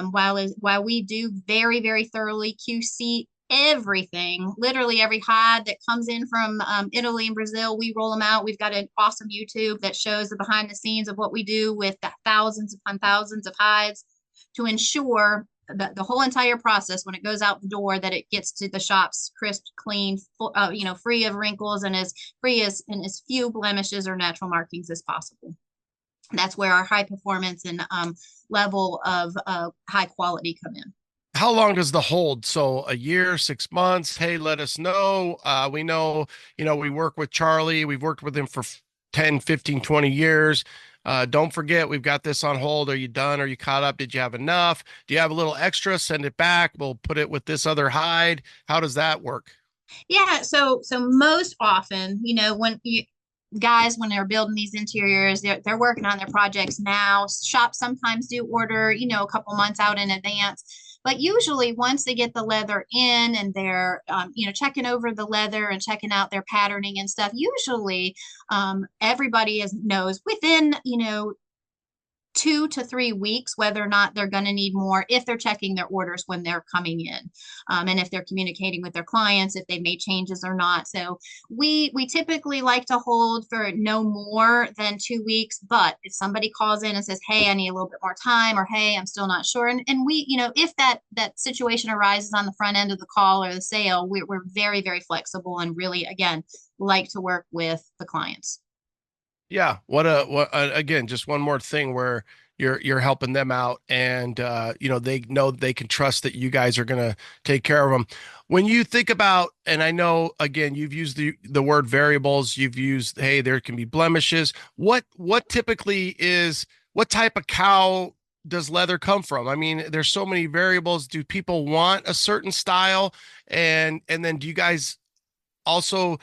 while we do very, very thoroughly QC everything, literally every hide that comes in from Italy and Brazil, we roll them out. We've got an awesome YouTube that shows the behind the scenes of what we do with the thousands upon thousands of hides to ensure that the whole entire process, when it goes out the door, that it gets to the shops crisp, clean, free of wrinkles, and as free and as few blemishes or natural markings as possible. That's where our high performance and level of high quality come in. How long does the hold? So a year, 6 months? Hey, let us know. We know, we work with Charlie. We've worked with him for 10, 15, 20 years. Don't forget, we've got this on hold. Are you done? Are you caught up? Did you have enough? Do you have a little extra? Send it back. We'll put it with this other hide. How does that work? Yeah. So most often, guys, when they're building these interiors, they're working on their projects now. Shops sometimes do order, a couple months out in advance. But usually once they get the leather in and they're, checking over the leather and checking out their patterning and stuff, usually everybody knows within, 2 to 3 weeks whether or not they're going to need more, if they're checking their orders when they're coming in, and if they're communicating with their clients, if they've made changes or not. So we typically like to hold for no more than 2 weeks. But if somebody calls in and says, hey, I need a little bit more time, or hey, I'm still not sure, and we, if that situation arises on the front end of the call or the sale, we're very, very flexible and really, again, like to work with the clients. Yeah. Again, just one more thing where you're helping them out, and they know they can trust that you guys are going to take care of them. When you think about, and I know, again, you've used the word variables, you've used, hey, there can be blemishes. What typically is, what type of cow does leather come from? I mean, there's so many variables. Do people want a certain style? And then do you guys also,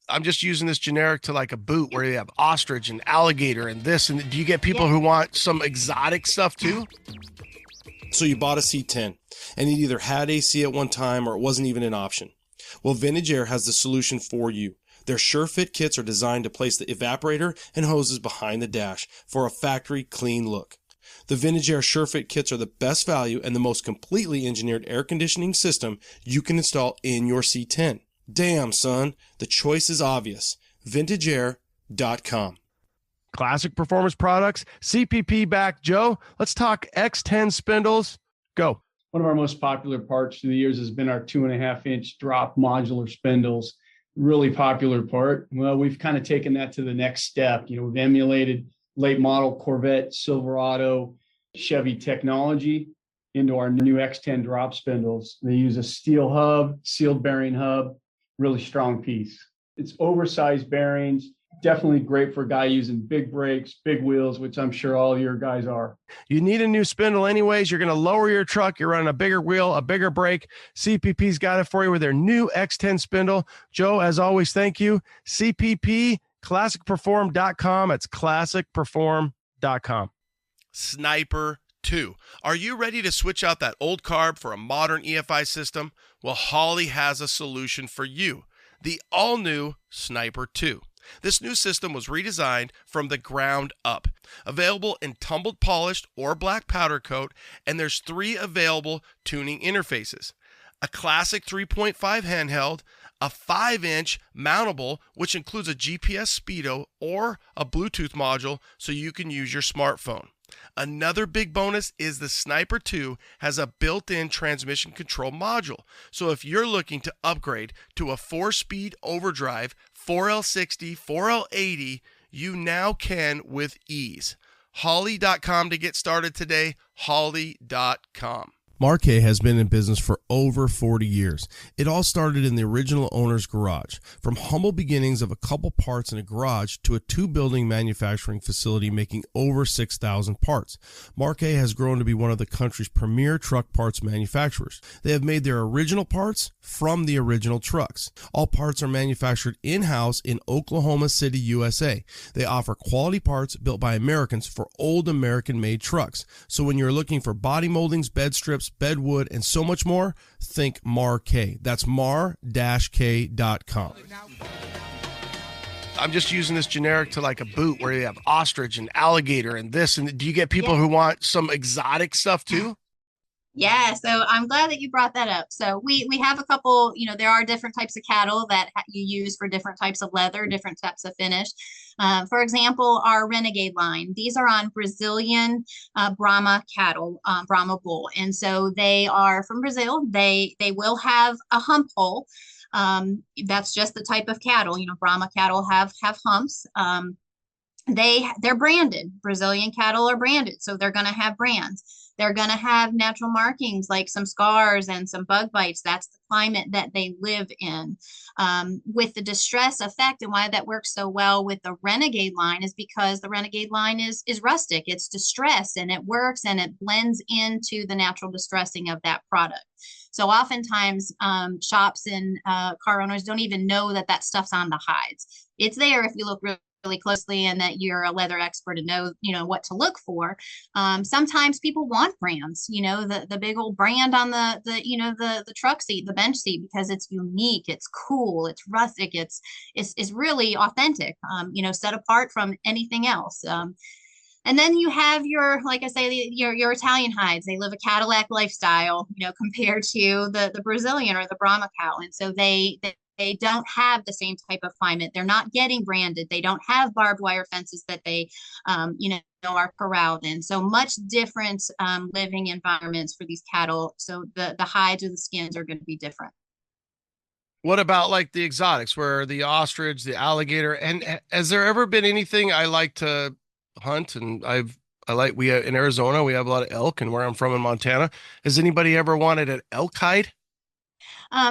I'm just using this generic to like a boot where you have ostrich and alligator and this, and do you get people who want some exotic stuff too? So you bought a C10 and it either had AC at one time or it wasn't even an option. Well, Vintage Air has the solution for you. Their SureFit kits are designed to place the evaporator and hoses behind the dash for a factory clean look. The Vintage Air SureFit kits are the best value and the most completely engineered air conditioning system you can install in your C10. Damn, son, the choice is obvious. VintageAir.com. Classic Performance Products, CPP back. Joe, let's talk X10 spindles. Go. One of our most popular parts through the years has been our 2.5-inch drop modular spindles. Really popular part. Well, we've kind of taken that to the next step. We've emulated late model Corvette, Silverado, Chevy technology into our new X10 drop spindles. They use a steel hub, sealed bearing hub, really strong piece. It's oversized bearings, definitely great for a guy using big brakes, big wheels, which I'm sure all your guys are. You need a new spindle anyways. You're going to lower your truck. You're running a bigger wheel, a bigger brake. CPP's got it for you with their new X10 spindle. Joe, as always, thank you. CPP, classicperform.com. It's classicperform.com. Sniper 2. Are you ready to switch out that old carb for a modern EFI system? Well, Holley has a solution for you. The all-new Sniper 2. This new system was redesigned from the ground up. Available in tumbled polished or black powder coat, and there's 3 available tuning interfaces. A classic 3.5 handheld, a 5-inch mountable, which includes a GPS speedo or a Bluetooth module so you can use your smartphone. Another big bonus is the Sniper 2 has a built-in transmission control module. So if you're looking to upgrade to a 4-speed overdrive, 4L60, 4L80, you now can with ease. Holley.com to get started today, Holley.com. Marquet has been in business for over 40 years. It all started in the original owner's garage. From humble beginnings of a couple parts in a garage to a 2-building manufacturing facility making over 6,000 parts, Marquet has grown to be one of the country's premier truck parts manufacturers. They have made their original parts from the original trucks. All parts are manufactured in-house in Oklahoma City, USA. They offer quality parts built by Americans for old American-made trucks. So when you're looking for body moldings, bed strips, bed wood, and so much more, think Marquet. That's mar-k.com. I'm just using this generic to like a boot where you have ostrich and alligator and this. And do you get people who want some exotic stuff too? Yeah, so I'm glad that you brought that up. So we have a couple, there are different types of cattle that you use for different types of leather, different types of finish. For example, our Renegade line, these are on Brazilian Brahma cattle, Brahma bull. And so they are from Brazil. They will have a hump hole. That's just the type of cattle. Brahma cattle have humps. They're branded. Brazilian cattle are branded, so they're going to have brands. They're going to have natural markings like some scars and some bug bites. That's the climate that they live in. With the distress effect, and why that works so well with the Renegade line is because the Renegade line is rustic. It's distress, and it works, and it blends into the natural distressing of that product. So oftentimes shops and car owners don't even know that stuff's on the hides. It's there if you look really closely and that you're a leather expert and know what to look for. Sometimes people want brands, the big old brand on the truck seat, the bench seat, because it's unique, it's cool, it's rustic, it's really authentic, set apart from anything else. And then you have like I say, your Italian hides. They live a Cadillac lifestyle, compared to the Brazilian or the Brahma cow. And so they don't have the same type of climate. They're not getting branded. They don't have barbed wire fences that they, are corralled in. So much different living environments for these cattle. So the hides or the skins are going to be different. What about like the exotics, where the ostrich, the alligator, and has there ever been anything I like to hunt? And we have in Arizona, we have a lot of elk, and where I'm from in Montana, has anybody ever wanted an elk hide?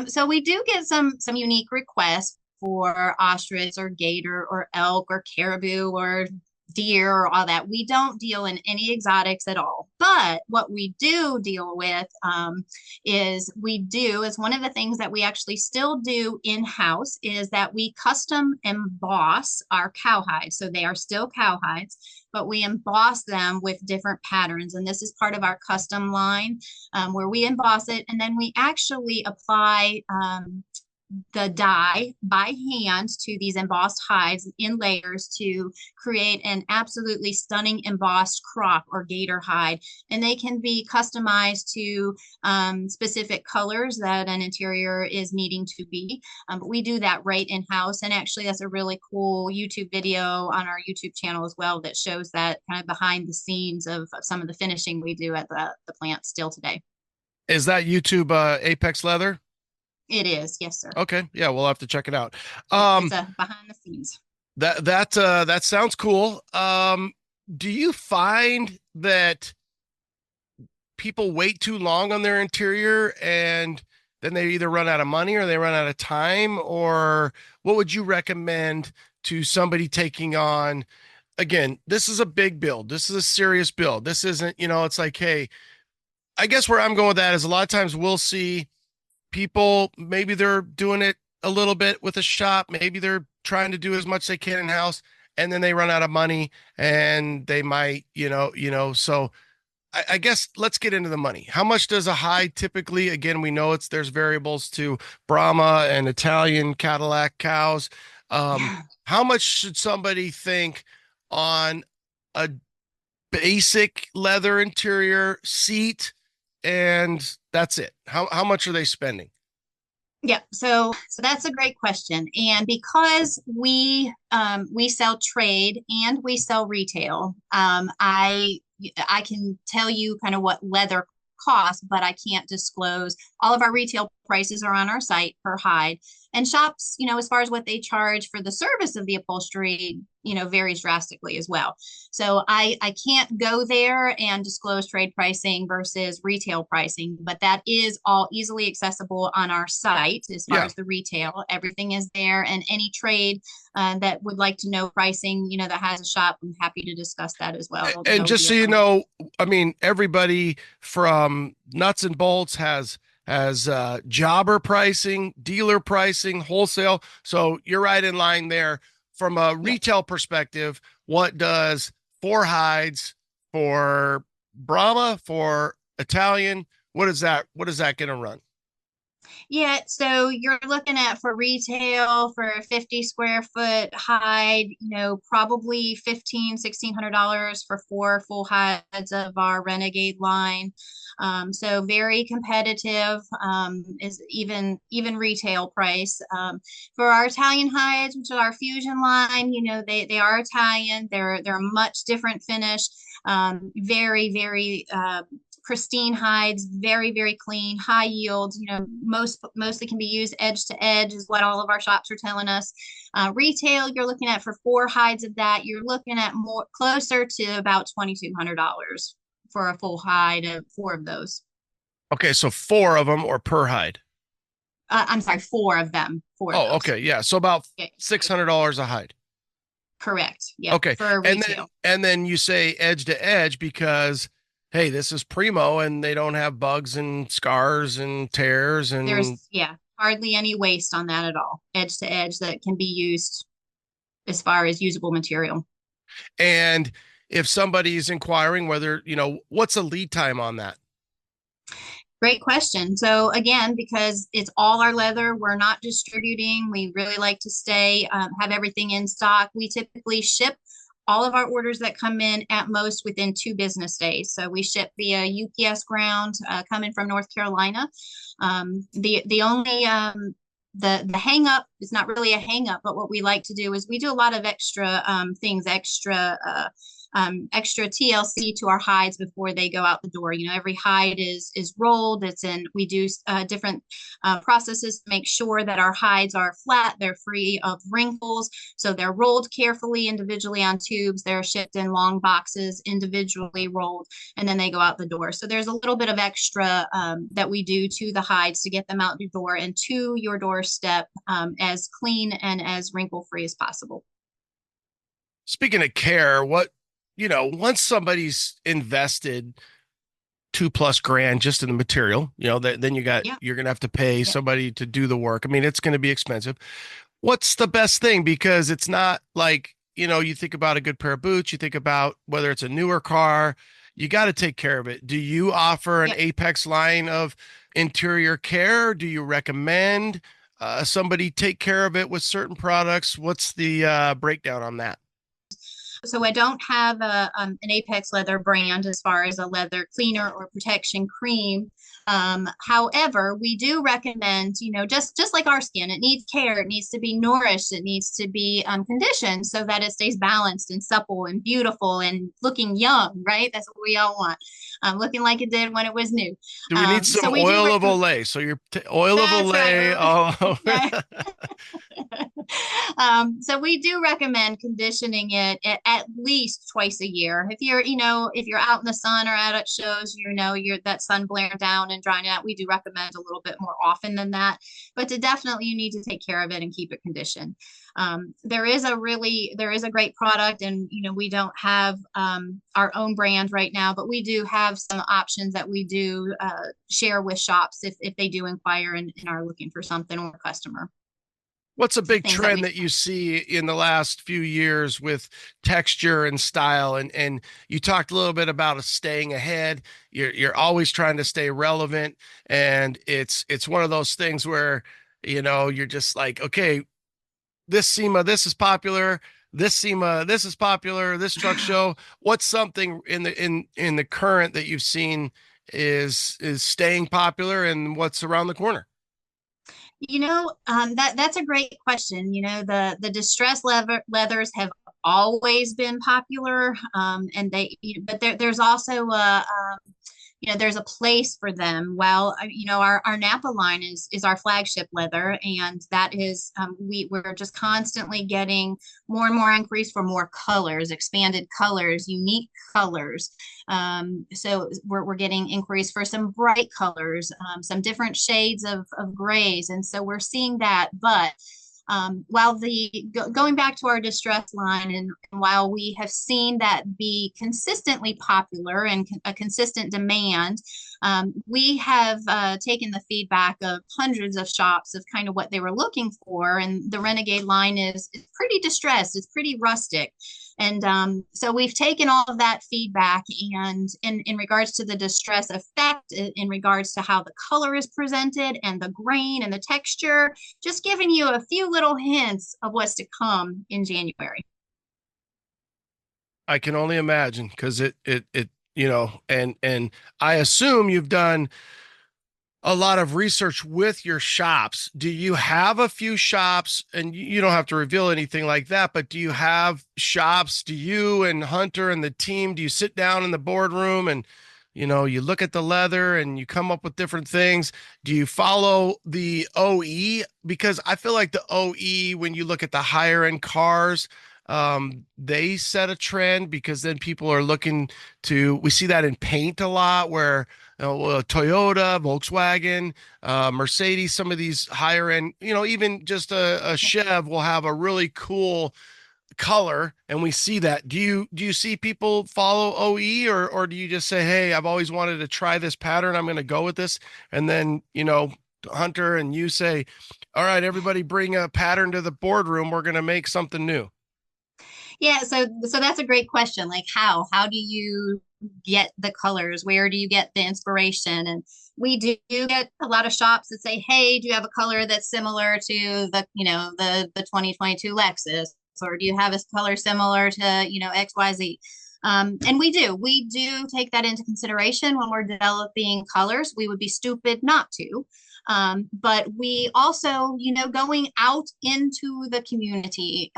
So we do get some unique requests for ostrich or gator or elk or caribou or deer or all that. We don't deal in any exotics at all. But what we do deal with is one of the things that we actually still do in-house is that we custom emboss our cowhides. So they are still cowhides, but we emboss them with different patterns. And this is part of our custom line where we emboss it. And then we actually apply the dye by hand to these embossed hides in layers to create an absolutely stunning embossed crop or gator hide. And they can be customized to specific colors that an interior is needing to be. But we do that right in-house. And actually, that's a really cool YouTube video on our YouTube channel as well that shows that kind of behind the scenes of some of the finishing we do at the plant still today. Is that YouTube Apex Leather? It is, yes, sir. Okay, yeah, we'll have to check it out. It's behind the scenes. That sounds cool. Do you find that people wait too long on their interior and then they either run out of money or they run out of time? Or what would you recommend to somebody taking on? Again, this is a big build. This is a serious build. This isn't, it's like, hey, I guess where I'm going with that is a lot of times we'll see people, maybe they're doing it a little bit with a shop. Maybe they're trying to do as much as they can in-house, and then they run out of money and they might, so I guess let's get into the money. How much does a hide typically, again, we know there's variables to Brahma and Italian Cadillac cows. How much should somebody think on a basic leather interior seat? And that's it. How much are they spending? Yeah, so that's a great question. And because we sell trade and we sell retail, I can tell you kind of what leather costs, but I can't disclose. All of our retail prices are on our site per hide. And shops, as far as what they charge for the service of the upholstery, varies drastically as well. So I can't go there and disclose trade pricing versus retail pricing, but that is all easily accessible on our site as far as the retail. Everything is there, and any trade that would like to know pricing, that has a shop, I'm happy to discuss that as well. And just so you know, I mean, everybody from nuts and bolts has jobber pricing, dealer pricing, wholesale. So you're right in line there. From a retail perspective, what does 4 hides for Brahma, for Italian, what is that going to run? Yeah, so you're looking at, for retail, for a 50 square foot hide, probably $1,600 for 4 full hides of our Renegade line. So very competitive, is even retail price. For our Italian hides, which are our Fusion line, they are Italian. They're a much different finish. Very, very pristine hides, very, very clean, high yields. Mostly can be used edge to edge, is what all of our shops are telling us. Retail, you're looking at, for 4 hides of that, you're looking at more closer to about $2,200 for a full hide of 4 of those. Okay, so 4 of them, or per hide? I'm sorry, 4 of them. 4 of those. Okay, yeah. So about $600 a hide. Correct. Yeah. Okay. For retail. And then you say edge to edge because, hey, this is primo and they don't have bugs and scars and tears, and there's hardly any waste on that at all. Edge to edge that can be used as far as usable material. And if somebody's inquiring whether, what's the lead time on that? Great question. So again, because it's all our leather, we're not distributing. We really like to have everything in stock. We typically ship all of our orders that come in at most within 2 business days. So we ship via UPS ground, coming from North Carolina. The only the hang up is not really a hang up, but what we like to do is we do a lot of extra things, extra TLC to our hides before they go out the door. Every hide is rolled. We do different processes to make sure that our hides are flat, they're free of wrinkles. So they're rolled carefully individually on tubes. They're shipped in long boxes, individually rolled, and then they go out the door. So there's a little bit of extra that we do to the hides to get them out the door and to your doorstep as clean and as wrinkle free as possible. Speaking of care, once somebody's invested $2+ grand just in the material, then you're going to have to pay somebody to do the work. I mean, it's going to be expensive. What's the best thing? Because it's not like, you think about a good pair of boots, you think about whether it's a newer car, you got to take care of it. Do you offer an Apex line of interior care? Do you recommend somebody take care of it with certain products? What's the breakdown on that? So I don't have an Apex leather brand as far as a leather cleaner or protection cream. However, we do recommend, just like our skin, it needs care, it needs to be nourished, it needs to be conditioned so that it stays balanced and supple and beautiful and looking young, right? That's what we all want. Looking like it did when it was new. Do we need some oil of Olay? So your oil of Olay all over. So we do recommend conditioning it at least twice a year. If you're out in the sun or out at shows, that sun blaring down and drying out, we do recommend a little bit more often than that. But you need to take care of it and keep it conditioned. There is a great product, and we don't have our own brand right now, but we do have some options that we do share with shops if they do inquire and are looking for something, or a customer. What's a big trend that you see in the last few years with texture and style? And you talked a little bit about staying ahead. You're always trying to stay relevant. And it's one of those things where, you're just like, okay, this SEMA, this is popular. This SEMA, this is popular. This truck show. What's something in the current that you've seen is staying popular, and what's around the corner? That's a great question. The distressed leathers have always been popular, but there's also there's a place for them. Well, our Napa line is our flagship leather, and that is we're just constantly getting more and more inquiries for more colors, expanded colors, unique colors. So we're getting inquiries for some bright colors, some different shades of grays, and so we're seeing that. But while going back to our distress line, and while we have seen that be consistently popular and a consistent demand, we have taken the feedback of hundreds of shops of kind of what they were looking for. And the Renegade line is pretty distressed, it's pretty rustic. And so we've taken all of that feedback, and in regards to the distress effect, in regards to how the color is presented and the grain and the texture, just giving you a few little hints of what's to come in January. I can only imagine, because it and I assume you've done a lot of research with your shops. Do you have a few shops, and you don't have to reveal anything like that, but do you have shops? Do you and Hunter and the team, do you sit down in the boardroom and, you look at the leather and you come up with different things? Do you follow the OE? Because I feel like the OE, when you look at the higher end cars, they set a trend, because then people are looking we see that in paint a lot, where Toyota, Volkswagen, Mercedes, some of these higher end, even just a Chev will have a really cool color, and we see that. Do you see people follow OE, or do you just say, hey, I've always wanted to try this pattern, I'm going to go with this? And then, Hunter and you say, all right, everybody bring a pattern to the boardroom, we're going to make something new. Yeah, so that's a great question. Like, how do you get the colors? Where do you get the inspiration? And we do get a lot of shops that say, hey, do you have a color that's similar to the 2022 Lexus? Or do you have a color similar to, XYZ? And we do take that into consideration when we're developing colors. We would be stupid not to. But we also, going out into the community,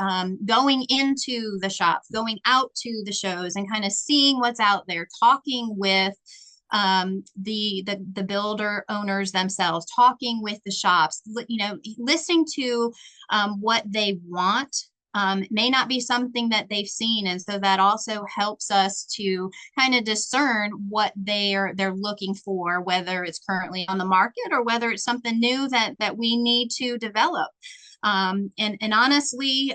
going into the shops, going out to the shows, and kind of seeing what's out there, talking with the builder owners themselves, talking with the shops, listening to what they want. May not be something that they've seen, and so that also helps us to kind of discern what they're looking for, whether it's currently on the market or whether it's something new that we need to develop. And honestly,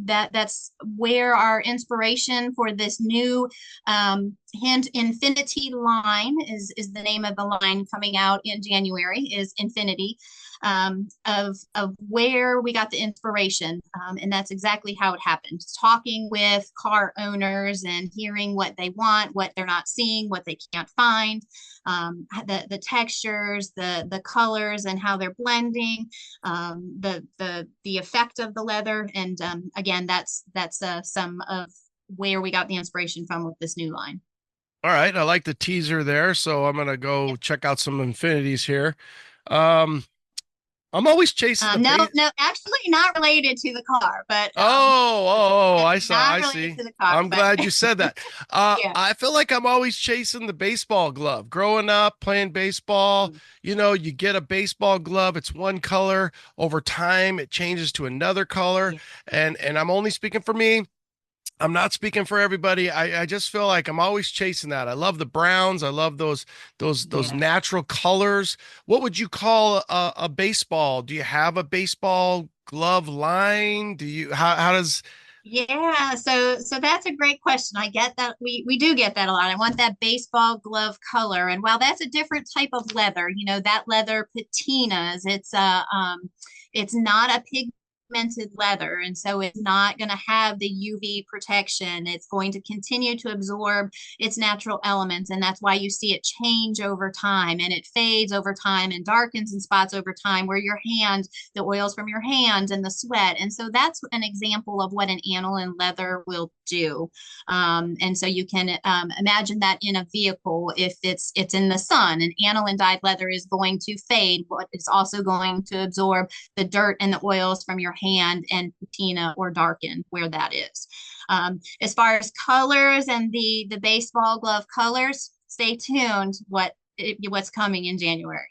that's where our inspiration for this new Hint Infinity line is the name of the line coming out in January, is Infinity. Of where we got the inspiration. And that's exactly how it happened. Talking with car owners and hearing what they want, what they're not seeing, what they can't find, the textures, the colors, and how they're blending, the effect of the leather. And again, that's some of where we got the inspiration from with this new line. All right, I like the teaser there, so I'm gonna go check out some Infinities here. I'm always chasing the no, actually not related to the car, but I see. To the car, I'm glad you said that. Yeah. I feel like I'm always chasing the baseball glove. Growing up playing baseball, you get a baseball glove, it's one color. Over time, it changes to another color, and I'm only speaking for me. I'm not speaking for everybody. I just feel like I'm always chasing that. I love the browns. I love those natural colors. What would you call a baseball? Do you have a baseball glove line? Do you, how does? Yeah, so that's a great question. I get that, we do get that a lot. I want that baseball glove color. And while that's a different type of leather, that leather patinas, it's not a pigmented leather, and so it's not going to have the UV protection. It's going to continue to absorb its natural elements, and that's why you see it change over time, and it fades over time and darkens in spots over time, where your hand, the oils from your hand and the sweat. And so that's an example of what an aniline leather will do. And so you can imagine that in a vehicle, if it's in the sun, an aniline dyed leather is going to fade, but it's also going to absorb the dirt and the oils from your hand and patina or darken where that is. As far as colors and the baseball glove colors, stay tuned what's coming in January.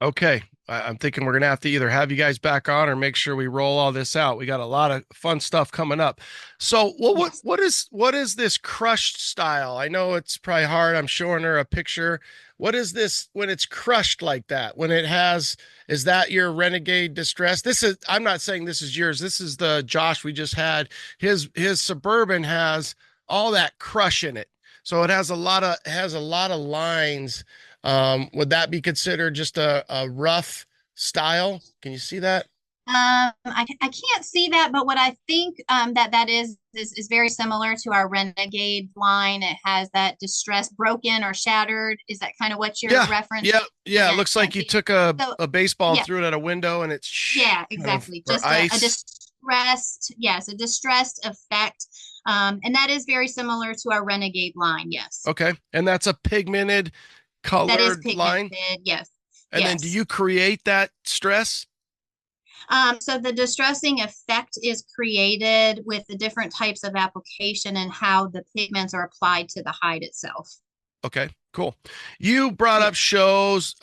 Okay. I'm thinking we're going to have to either have you guys back on or make sure we roll all this out. We got a lot of fun stuff coming up. So what is this crushed style? I know it's probably hard. I'm showing her a picture. What is this when it's crushed like that? When it has, is that your Renegade Distress? I'm not saying this is yours. This is the Josh we just had. His Suburban has all that crush in it. So it has a lot of lines. Would that be considered just a rough style? Can you see that? I can't see that, but what I think that is very similar to our Renegade line. It has that distressed, broken, or shattered. Is that kind of what you're referencing? Yeah. It looks like you took a baseball and yeah. threw it at a window, and it's exactly. Just a distressed effect. And that is very similar to our Renegade line. Yes. Okay, and that's a pigmented colored that is pigmented, line. Yes. And then do you create that stress? So the distressing effect is created with the different types of application and how the pigments are applied to the hide itself. Okay, cool. You brought up shows,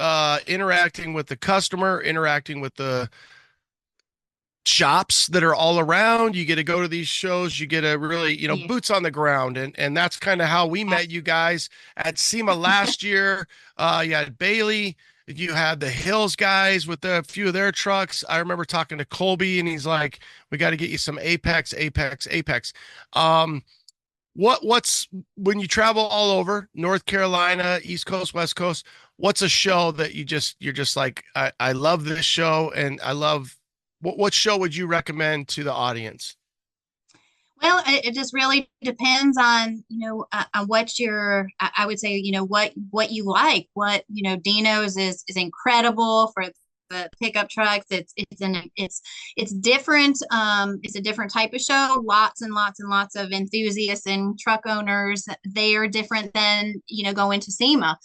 interacting with the customer, interacting with the shops that are all around. You get to go to these shows, you get a really, boots on the ground. And that's kind of how we met you guys at SEMA last year. You had Bailey, you had the Hills guys with a few of their trucks. I remember talking to Colby and he's like, we got to get you some Apex. What's when you travel all over North Carolina, East Coast, West Coast, what's a show that you're just like, I love this show and I love what show would you recommend to the audience? Well, it just really depends on, on what I would say, what you like, Dino's is incredible for the pickup trucks. It's different. It's a different type of show. Lots and lots and lots of enthusiasts and truck owners. They are different than, going to SEMA.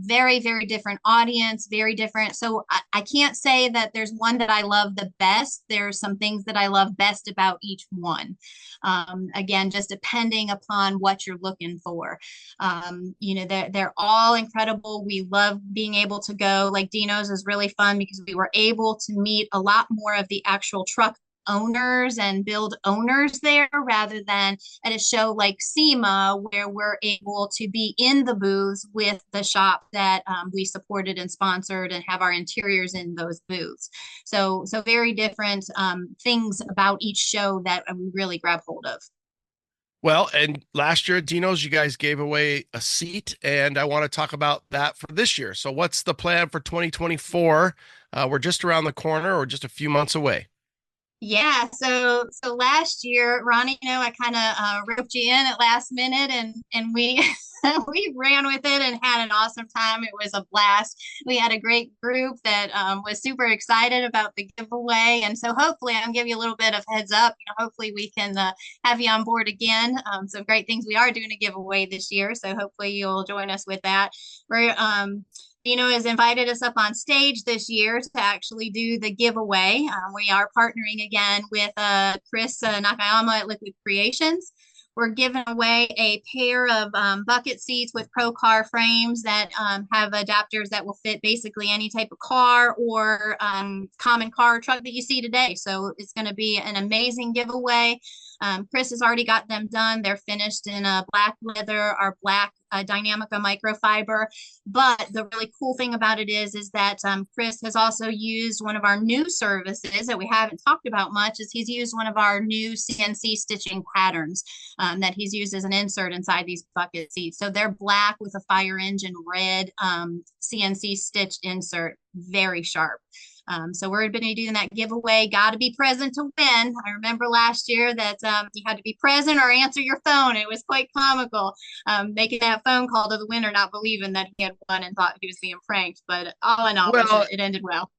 Very, very different audience, very different. So I can't say that there's one that I love the best. There's some things that I love best about each one. Again, just depending upon what you're looking for. They're all incredible. We love being able to go. Like Dino's is really fun because we were able to meet a lot more of the actual truck owners and build owners there rather than at a show like SEMA where we're able to be in the booths with the shop that we supported and sponsored and have our interiors in those booths. So very different things about each show that we really grab hold of. Well, and last year at Dino's, you guys gave away a seat, and I want to talk about that for this year. So what's the plan for 2024? We're just around the corner or just a few months away. Yeah, so last year, Ronnie, I kind of roped you in at last minute, and we we ran with it and had an awesome time. It was a blast. We had a great group that was super excited about the giveaway, and so hopefully, I'm giving you a little bit of heads up. Hopefully, we can have you on board again. Some great things. We are doing a giveaway this year, so hopefully, you'll join us with that. We're Dino has invited us up on stage this year to actually do the giveaway. We are partnering again with Chris Nakayama at Liquid Creations. We're giving away a pair of bucket seats with Pro Car frames that have adapters that will fit basically any type of car or common car or truck that you see today. So it's going to be an amazing giveaway. Chris has already got them done. They're finished in black leather or black Dynamica microfiber. But the really cool thing about it is that Chris has also used one of our new services that we haven't talked about much. Is he's used one of our new CNC stitching patterns that he's used as an insert inside these bucket seats. So they're black with a fire engine red CNC stitched insert, very sharp. So we're going to be doing that giveaway. Got to be present to win. I remember last year that you had to be present or answer your phone. It was quite comical, making that phone call to the winner, not believing that he had won and thought he was being pranked. But all in all, it ended well.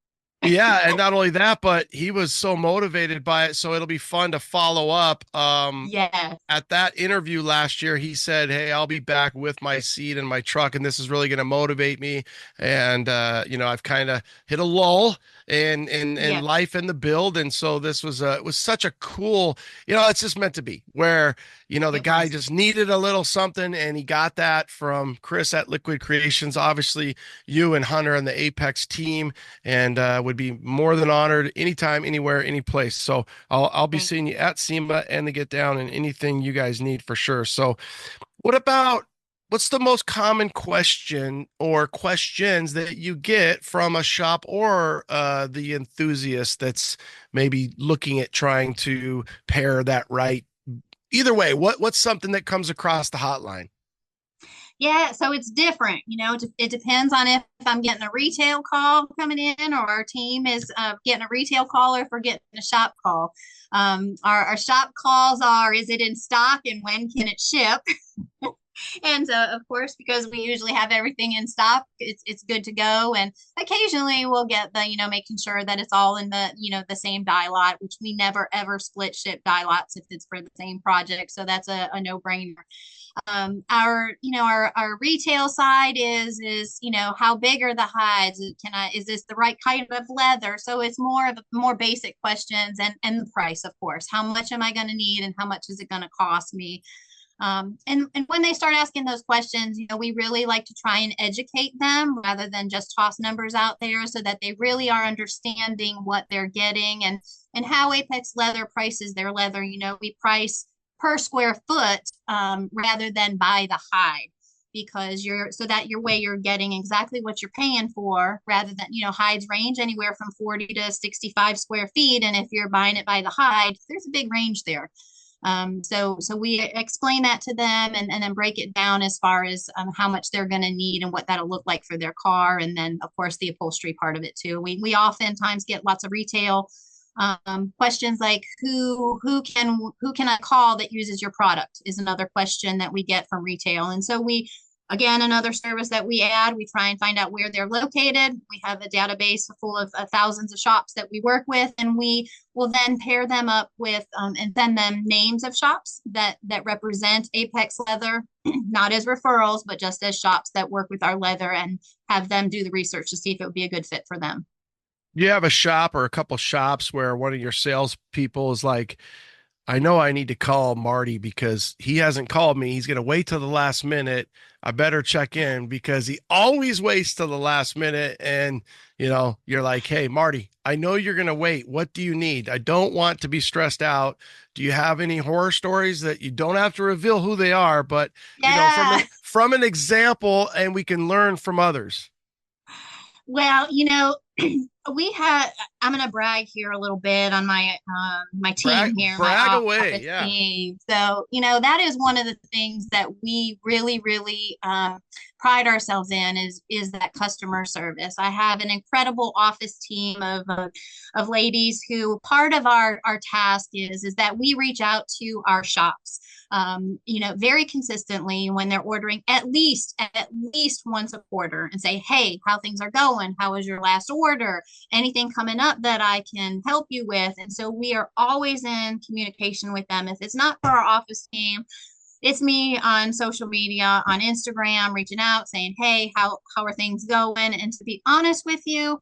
Yeah, and not only that, but he was so motivated by it. So it'll be fun to follow up. At that interview last year, he said, "Hey, I'll be back with my seat and my truck, and this is really going to motivate me." And I've kind of hit a lull in life and the build, and so this was it was such a cool. It's just meant to be where the guy just needed a little something, and he got that from Chris at Liquid Creations, obviously you and Hunter and the Apex team, and would be more than honored anytime, anywhere, any place. So I'll be seeing you at SEMA and the Get Down and anything you guys need for sure. So what's the most common question or questions that you get from a shop or the enthusiast that's maybe looking at trying to pair that right? Either way, what's something that comes across the hotline? Yeah, so it's different. It depends on if I'm getting a retail call coming in, or our team is getting a retail call, or if we're getting a shop call. Our shop calls are, is it in stock and when can it ship? And of course, because we usually have everything in stock, it's good to go. And occasionally we'll get making sure that it's all in the same die lot, which we never ever split ship die lots if it's for the same project. So that's a no-brainer. Our retail side is how big are the hides? Is this the right kind of leather? So it's more basic questions, and the price, of course. How much am I going to need, and how much is it going to cost me? And when they start asking those questions, we really like to try and educate them rather than just toss numbers out there, so that they really are understanding what they're getting, and how Apex Leather prices their leather. We price per square foot rather than by the hide, because you're getting exactly what you're paying for, rather than, hides range anywhere from 40 to 65 square feet. And if you're buying it by the hide, there's a big range there. So we explain that to them, and then break it down as far as how much they're going to need and what that'll look like for their car. And then, of course, the upholstery part of it too. We oftentimes get lots of retail questions like who can I call that uses your product, is another question that we get from retail. And so again, another service that we add, we try and find out where they're located. We have a database full of thousands of shops that we work with, and we will then pair them up with and send them names of shops that represent Apex Leather, not as referrals, but just as shops that work with our leather, and have them do the research to see if it would be a good fit for them. You have a shop or a couple shops where one of your salespeople is like, I know I need to call Marty because he hasn't called me. He's going to wait till the last minute. I better check in, because he always waits till the last minute. And, you're like, hey, Marty, I know you're going to wait. What do you need? I don't want to be stressed out. Do you have any horror stories that you don't have to reveal who they are, but, from an example, and we can learn from others? Well, I'm going to brag here a little bit on my team here. Brag away. Yeah. Team. So, that is one of the things that we really, really pride ourselves in is that customer service. I have an incredible office team of ladies who, part of our task is that we reach out to our shops, very consistently when they're ordering at least once a quarter, and say, hey, how things are going? How was your last order? Anything coming up that I can help you with? And so we are always in communication with them. If it's not for our office team, it's me on social media, on Instagram, reaching out, saying, hey, how are things going? And to be honest with you,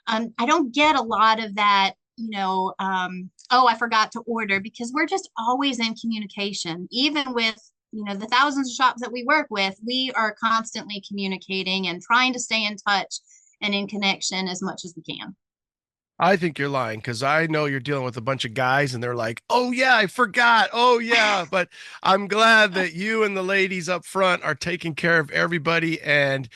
I don't get a lot of that, oh, I forgot to order, because we're just always in communication. Even with, the thousands of shops that we work with, we are constantly communicating and trying to stay in touch and in connection as much as we can. I think you're lying, because I know you're dealing with a bunch of guys and they're like, oh yeah, I forgot. Oh yeah. But I'm glad that you and the ladies up front are taking care of everybody, and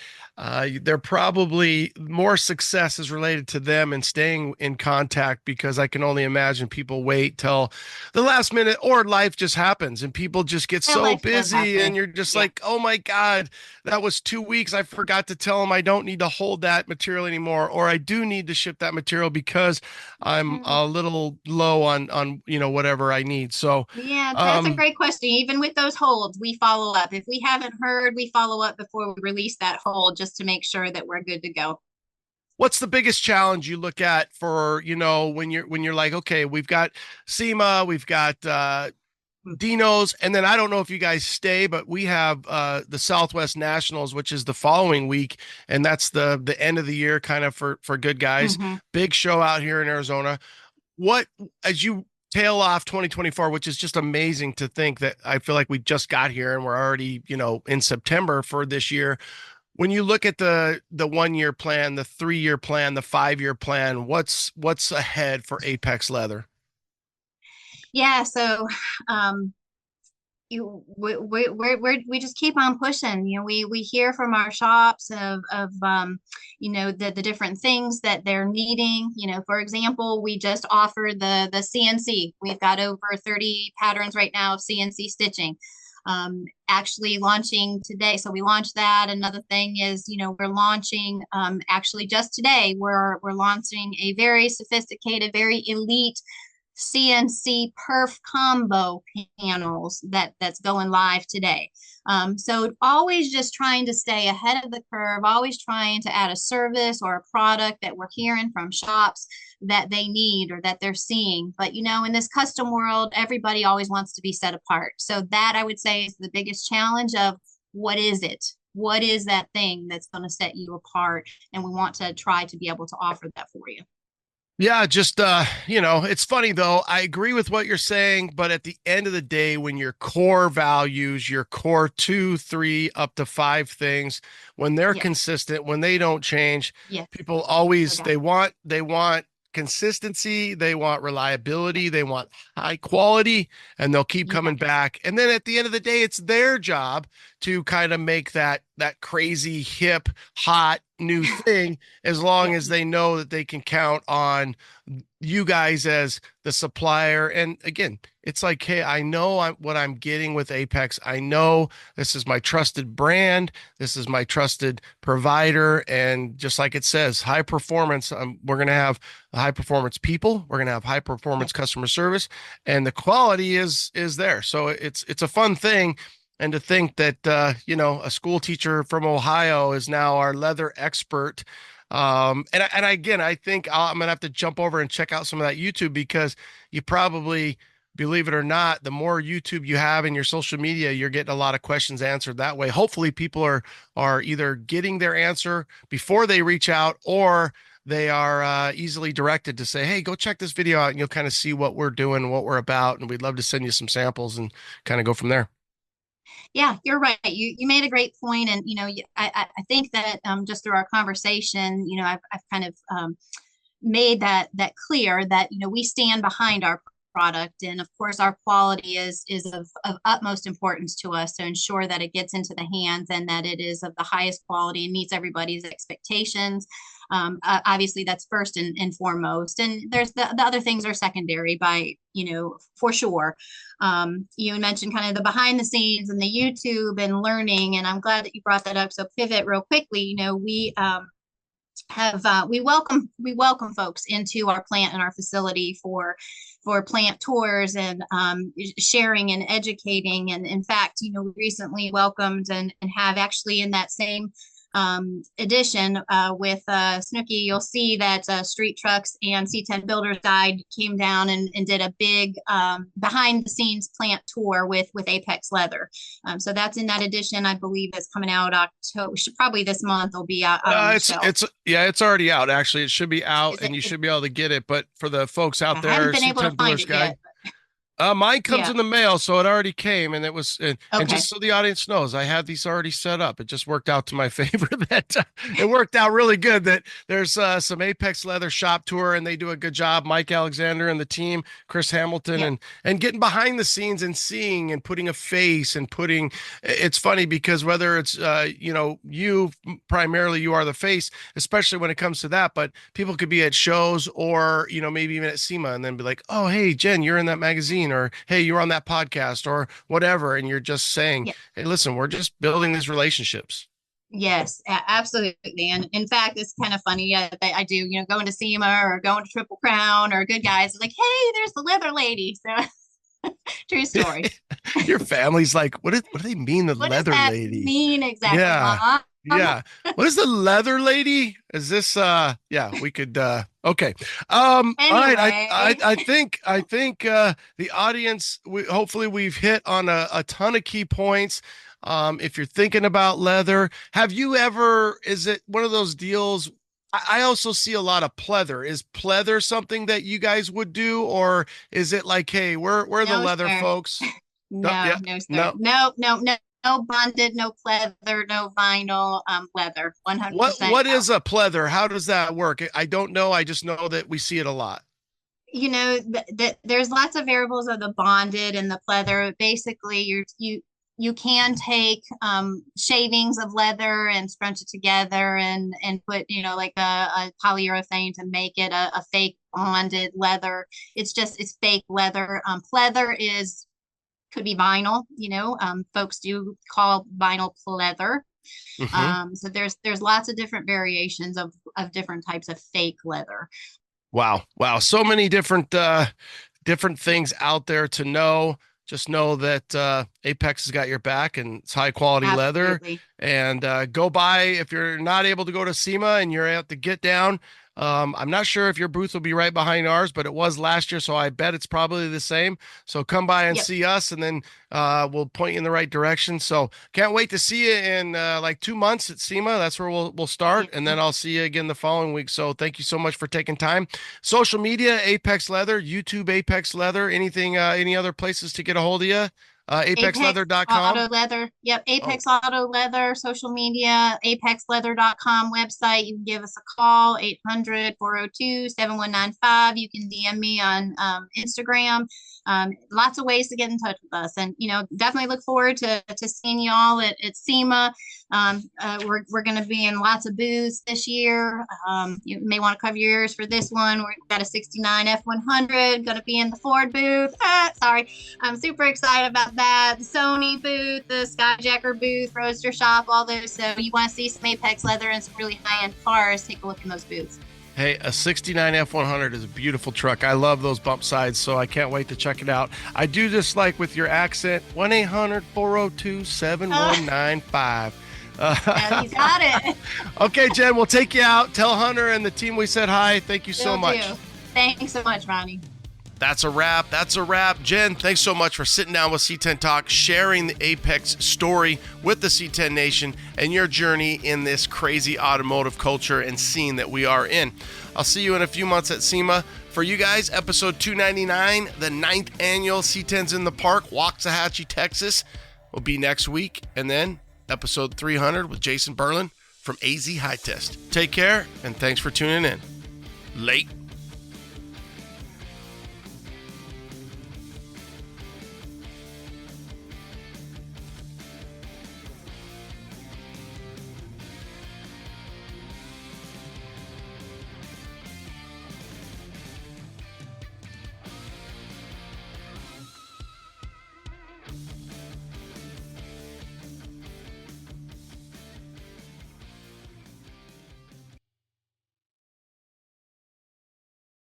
they're probably more success is related to them and staying in contact, because I can only imagine people wait till the last minute, or life just happens and people just get so busy, and you're just like, oh my God, that was 2 weeks. I forgot to tell them I don't need to hold that material anymore, or I do need to ship that material because I'm a little low on whatever I need. So yeah, that's a great question. Even with those holds, we follow up. If we haven't heard, we follow up before we release that hold, just to make sure that we're good to go. What's the biggest challenge you look at for, when you're like, okay, we've got SEMA, we've got Dino's, and then I don't know if you guys stay, but we have the Southwest Nationals, which is the following week, and that's the end of the year kind of for good guys. Big show out here in Arizona. What, as you tail off 2024, which is just amazing to think that I feel like we just got here and we're already, in September for this year. When you look at the 1-year plan, the 3-year plan, the 5-year plan, what's ahead for Apex Leather? Yeah, so we just keep on pushing. We hear from our shops of the different things that they're needing. For example, we just offered the CNC. We've got over 30 patterns right now of CNC stitching. Actually launching today. So we launched that. Another thing is, we're launching actually just today, we're launching a very sophisticated, very elite CNC perf combo panels that's going live today. So always just trying to stay ahead of the curve, always trying to add a service or a product that we're hearing from shops that they need or that they're seeing. But in this custom world, everybody always wants to be set apart. So that, I would say, is the biggest challenge of what is it? What is that thing that's going to set you apart? And we want to try to be able to offer that for you. Yeah, just it's funny though. I agree with what you're saying, but at the end of the day, when your core values, your core 2, 3, up to 5 things, when they're consistent, when they don't change, people always they want consistency, they want reliability, they want high quality, and they'll keep coming back. And then at the end of the day, it's their job to kind of make that crazy, hip, hot new thing, as long as they know that they can count on you guys as the supplier. And again, it's like, hey, I know what I'm getting with Apex. I know this is my trusted brand. This is my trusted provider. And just like it says, high performance, we're going to have high performance people. We're going to have high performance customer service, and the quality is there. So it's a fun thing. And to think that, a school teacher from Ohio is now our leather expert. And again, I think I'm going to have to jump over and check out some of that YouTube, because you probably, believe it or not, the more YouTube you have in your social media, you're getting a lot of questions answered that way. Hopefully people are either getting their answer before they reach out, or they are easily directed to say, hey, go check this video out, and you'll kind of see what we're doing, what we're about. And we'd love to send you some samples and kind of go from there. Yeah, you're right. You made a great point. And, I think that just through our conversation, I've kind of made that clear that, we stand behind our product. And of course, our quality is of utmost importance to us to ensure that it gets into the hands and that it is of the highest quality and meets everybody's expectations. Obviously, that's first and foremost. And there's the other things are secondary by, for sure. You mentioned kind of the behind the scenes and the YouTube and learning, and I'm glad that you brought that up. So pivot real quickly. We we welcome folks into our plant and our facility for plant tours and sharing and educating. And in fact, we recently welcomed and have actually in that same edition with Snooki, you'll see that Street Trucks and C10 Builders Guide came down and did a big behind the scenes plant tour with Apex Leather. So that's in that edition. I believe it's coming out October, probably this month. It'll be out. It's already out. Actually, it should be out, and you should be able to get it. But for the folks out there, I haven't been able to find it yet. Mine comes in the mail, so it already came, and it was, and just so the audience knows, I have these already set up. It just worked out to my favor that it worked out really good that there's some Apex Leather shop tour, and they do a good job. Mike Alexander and the team, Chris Hamilton, and getting behind the scenes and seeing and putting a face and putting. It's funny because whether it's you primarily, you are the face, especially when it comes to that, but people could be at shows or maybe even at SEMA and then be like, oh hey Jen, you're in that magazine. Or hey, you're on that podcast or whatever, and you're just saying, hey, listen, we're just building these relationships. Yes, absolutely. And in fact, it's kind of funny that I do, going to SEMA or going to Triple Crown or Good Guys, like, hey, there's the leather lady. So true story. Your family's like, what do they mean, the what leather does that lady? Mean exactly. Yeah. Yeah. What is the leather lady? Is this we could okay. All right. I think the audience, hopefully we've hit on a ton of key points. If you're thinking about leather, is it one of those deals? I also see a lot of pleather. Is pleather something that you guys would do, or is it like, hey, we're the leather sir. folks? No, yeah, no, sir. no. No bonded, no pleather, no vinyl, leather. 100%. What is a pleather? How does that work? I don't know. I just know that we see it a lot. You know, there's lots of variables of the bonded and the pleather. Basically, you can take shavings of leather and scrunch it together and put, you know, like a polyurethane to make it a fake bonded leather. It's fake leather. Pleather could be vinyl, you know, folks do call vinyl pleather. So there's lots of different variations of different types of fake leather. Wow. So many different things out there to know. Just know that Apex has got your back, and it's high quality leather. And go by, if you're not able to go to SEMA and you're at the Get Down. I'm not sure if your booth will be right behind ours, but it was last year, so I bet it's probably the same. So come by and see us, and then we'll point you in the right direction. So can't wait to see you in like 2 months at SEMA. That's where we'll start, and then I'll see you again the following week. So thank you so much for taking time. Social media, Apex Leather, YouTube, Apex Leather. Anything, any other places to get a hold of you? ApexLeather.com. Auto Leather. Yep. Apex Auto Leather, social media, apexleather.com website. You can give us a call, 800-402-7195. You can DM me on Instagram. Lots of ways to get in touch with us. And, you know, definitely look forward to seeing you all at SEMA. We're going to be in lots of booths this year. You may want to cover your ears for this one. We've got a 69 F100 going to be in the Ford booth. Sorry. I'm super excited about that. The Sony booth, the Skyjacker booth, Roadster Shop, all those. So you want to see some Apex leather and some really high-end cars, take a look in those booths. Hey, a 69 F100 is a beautiful truck. I love those bump sides, so I can't wait to check it out. I do just like with your accent, 1-800-402-7195. Yeah, you got it. Okay, Jen, we'll take you out. Tell Hunter and the team we said hi. Thank you so much. Thanks so much, Ronnie. That's a wrap. Jen, thanks so much for sitting down with C10 Talk, sharing the Apex story with the C10 Nation and your journey in this crazy automotive culture and scene that we are in. I'll see you in a few months at SEMA. For you guys, episode 299, the 9th annual C10's in the Park, Waxahachie, Texas, will be next week. And then episode 300 with Jason Berlin from AZ High Test. Take care, and thanks for tuning in. Late.